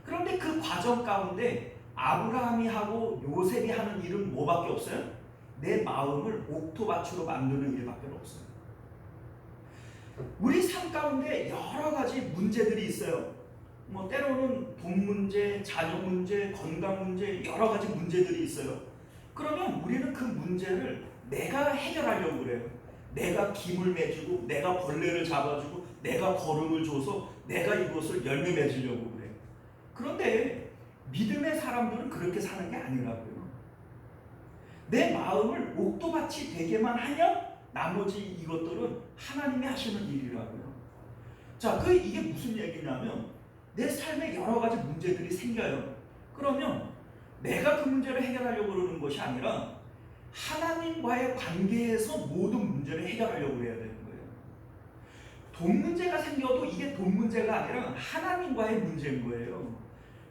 그런데 그 과정 가운데 아브라함이 하고 요셉이 하는 일은 뭐밖에 없어요? 내 마음을 옥토밭으로 만드는 일밖에 없어요. 우리 삶 가운데 여러 가지 문제들이 있어요. 때로는 돈 문제, 자녀 문제, 건강 문제, 여러 가지 문제들이 있어요. 그러면 우리는 그 문제를 내가 해결하려고 그래요. 내가 김을 매주고, 내가 벌레를 잡아주고, 내가 거름을 줘서 내가 이것을 열매 맺으려고 그래요. 그런데 믿음의 사람들은 그렇게 사는 게 아니라고요. 내 마음을 옥토밭이 되게만 하면 나머지 이것들은 하나님이 하시는 일이라고요. 자, 이게 무슨 얘기냐면 내 삶에 여러 가지 문제들이 생겨요. 그러면 내가 그 문제를 해결하려고 그러는 것이 아니라 하나님과의 관계에서 모든 문제를 해결하려고 해야 되는 거예요. 돈 문제가 생겨도 이게 돈 문제가 아니라 하나님과의 문제인 거예요.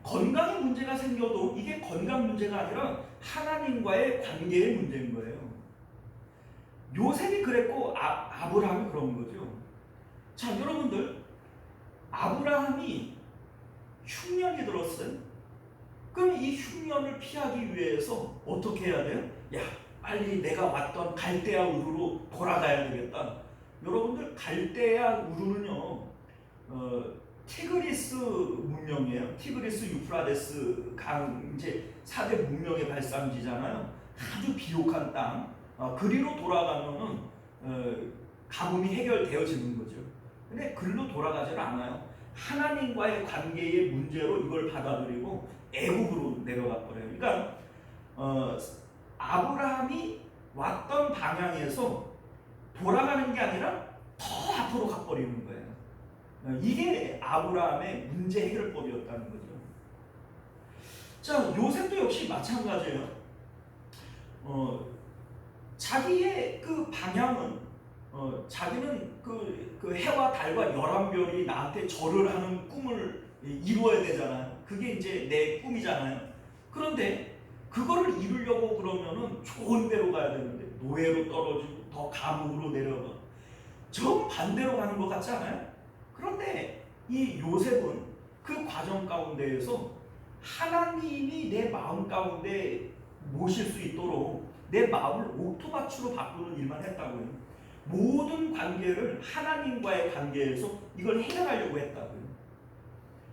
건강의 문제가 생겨도 이게 건강 문제가 아니라 하나님과의 관계의 문제인 거예요. 요셉이 그랬고 아브라함이 그런 거죠. 자, 여러분들, 아브라함이 흉년이 들었어요. 그럼 이 흉년을 피하기 위해서 어떻게 해야 돼요? 야, 빨리 내가 왔던 갈대아 우르로 돌아가야 되겠다. 여러분들, 갈대아 우르는요, 티그리스 문명이에요. 티그리스 유프라데스 강 이제 4대 문명의 발상지잖아요. 아주 비옥한 땅. 그리로 돌아가면은 가뭄이 해결되어지는 거죠. 근데 글로 돌아가지는 않아요. 하나님과의 관계의 문제로 이걸 받아들이고 애국으로 내려가 버려요. 그러니까 아브라함이 왔던 방향에서 돌아가는 게 아니라 더 앞으로 가버리는 거예요. 이게 아브라함의 문제 해결법이었다는 거죠. 자, 요셉도 역시 마찬가지예요. 자기의 그 방향은 자기는 그 해와 달과 11별이 나한테 절을 하는 꿈을 이루어야 되잖아요. 그게 이제 내 꿈이잖아요. 그런데 그거를 이루려고 그러면은 좋은 데로 가야 되는데 노예로 떨어지고 더 감옥으로 내려가 정반대로 가는 것 같지 않아요? 그런데 이 요셉은 그 과정 가운데에서 하나님이 내 마음 가운데 모실 수 있도록 내 마음을 옥토밭으로 바꾸는 일만 했다고요. 모든 관계를 하나님과의 관계에서 이걸 해결하려고 했다고요.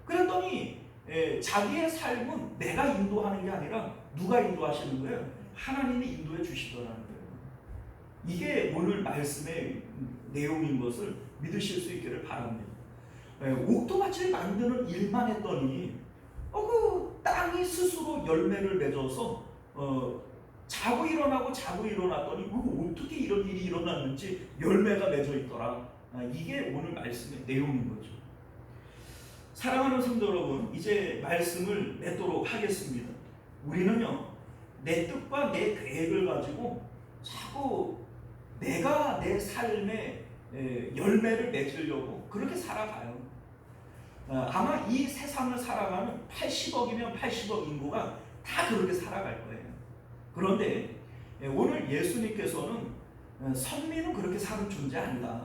그랬더니 자기의 삶은 내가 인도하는 게 아니라 누가 인도하시는 거예요? 하나님이 인도해 주시더라는 거예요. 이게 오늘 말씀의 내용인 것을 믿으실 수 있기를 바랍니다. 옥토밭을 만드는 일만 했더니 그 땅이 스스로 열매를 맺어서 자고 일어나고 자고 일어났더니 어떻게 이런 일이 일어났는지 열매가 맺어 있더라. 이게 오늘 말씀의 내용인 거죠. 사랑하는 성도 여러분, 이제 말씀을 맺도록 하겠습니다. 우리는요, 내 뜻과 내 계획을 가지고 자꾸 내가 내 삶에 열매를 맺으려고 그렇게 살아가요. 아마 이 세상을 살아가는 80억이면 80억 인구가 다 그렇게 살아갈 거예요. 그런데 오늘 예수님께서는 선민은 그렇게 사는 존재 아니다.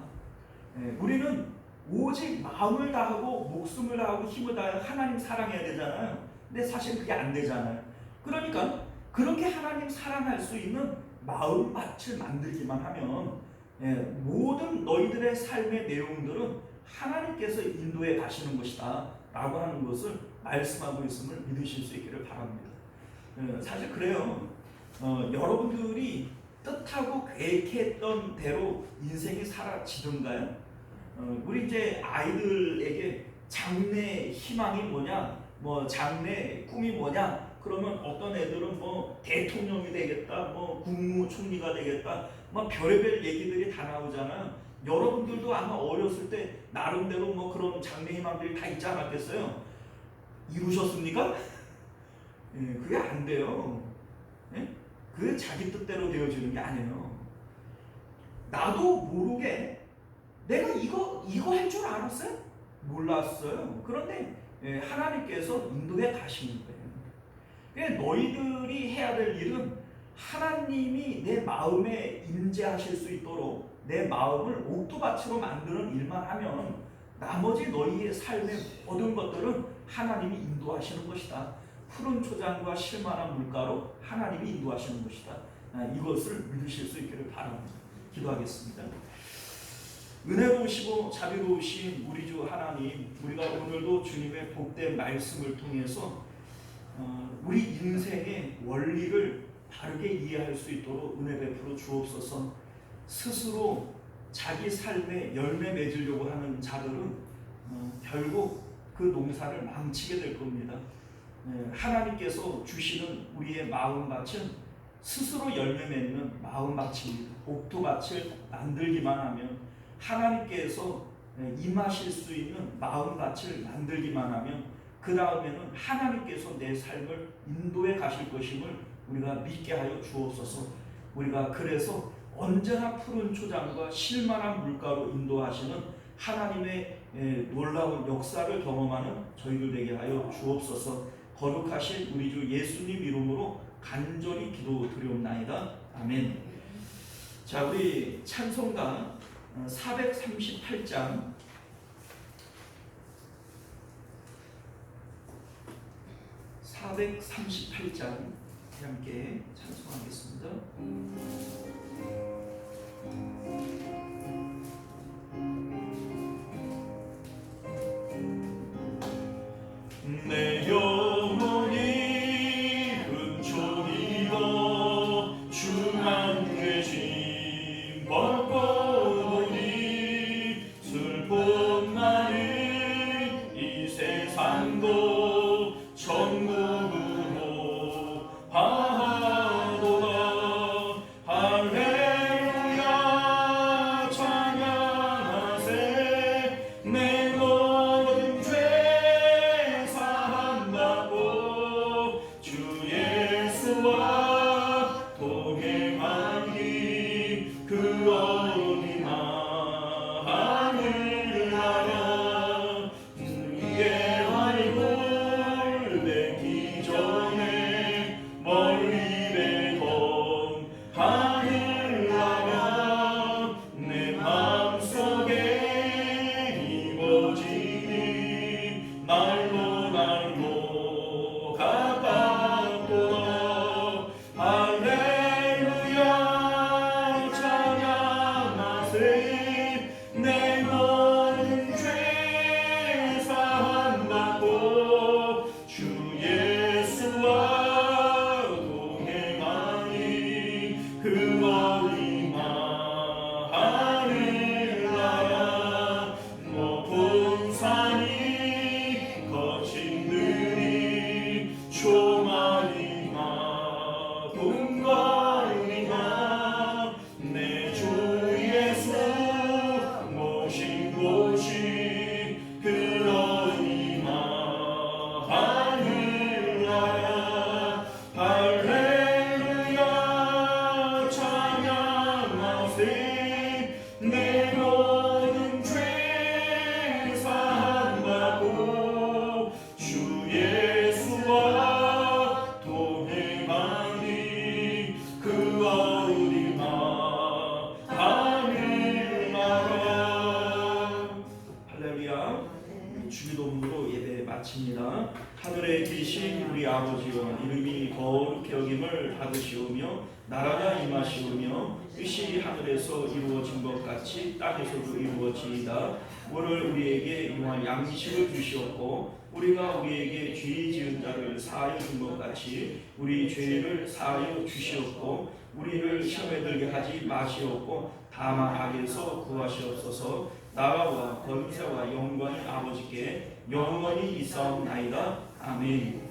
우리는 오직 마음을 다하고 목숨을 다하고 힘을 다해 하나님 사랑해야 되잖아요. 근데 사실 그게 안 되잖아요. 그러니까 그렇게 하나님 사랑할 수 있는 마음밭을 만들기만 하면 모든 너희들의 삶의 내용들은 하나님께서 인도해 가시는 것이다 라고 하는 것을 말씀하고 있음을 믿으실 수 있기를 바랍니다. 사실 그래요. 여러분들이 뜻하고 계획했던 대로 인생이 사라지던가요? 우리 이제 아이들에게 장래 희망이 뭐냐, 뭐 장래 꿈이 뭐냐, 그러면 어떤 애들은 뭐 대통령이 되겠다, 뭐 국무총리가 되겠다, 뭐 별의별 얘기들이 다 나오잖아요. 여러분들도 아마 어렸을 때 나름대로 뭐 그런 장래 희망들이 다 있지 않았겠어요? 이루셨습니까? 그게 안 돼요. 그게 자기 뜻대로 되어지는 게 아니에요. 나도 모르게 내가 이거 할 줄 알았어요? 몰랐어요. 그런데 하나님께서 인도해 가시는 거예요. 그러니까 너희들이 해야 될 일은 하나님이 내 마음에 임재하실 수 있도록 내 마음을 옥토밭으로 만드는 일만 하면 나머지 너희의 삶의 모든 것들은 하나님이 인도하시는 것이다. 푸른 초장과 실만한 물가로 하나님이 인도하시는 것이다. 이것을 믿으실 수 있기를 바랍니다. 기도하겠습니다. 은혜로우시고 자비로우신 우리 주 하나님, 우리가 오늘도 주님의 복된 말씀을 통해서 우리 인생의 원리를 바르게 이해할 수 있도록 은혜 베풀어 주옵소서. 스스로 자기 삶에 열매 맺으려고 하는 자들은 결국 그 농사를 망치게 될 겁니다. 하나님께서 주시는 우리의 마음밭은 스스로 열매 맺는 마음밭입니다. 옥토밭을 만들기만 하면, 하나님께서 임하실 수 있는 마음밭을 만들기만 하면 그 다음에는 하나님께서 내 삶을 인도해 가실 것임을 우리가 믿게 하여 주옵소서. 우리가 그래서 언제나 푸른 초장과 실만한 물가로 인도하시는 하나님의 놀라운 역사를 경험하는 저희들 되게 하여 주옵소서. 거룩하신 우리 주 예수님 이름으로 간절히 기도드리옵나이다. 아멘. 자, 우리 찬송가 438장 함께 찬송하겠습니다. 내 영혼이 흠종이고 주 함께 짐 벗고 보니 슬픔 많은 이 세상도 천국으로 하도다. 바칩니다. 하늘에 계신 우리 아버지여, 이름이 거룩히 여김을 받으시오며 나라가 임하시오며 뜻이 하늘에서 이루어진 것 같이 땅에서도 이루어지이다. 오늘 우리에게 이와 양식을 주시옵고 우리가 우리에게 죄 지은 자를 사하여 준 것 같이 우리 죄를 사하여 주시옵고 우리를 시험에 들게 하지 마시옵고 다만 악에서 구하시옵소서. 나라와 권세와 영광이 아버지께 영원히 있사옵나이다. 아멘.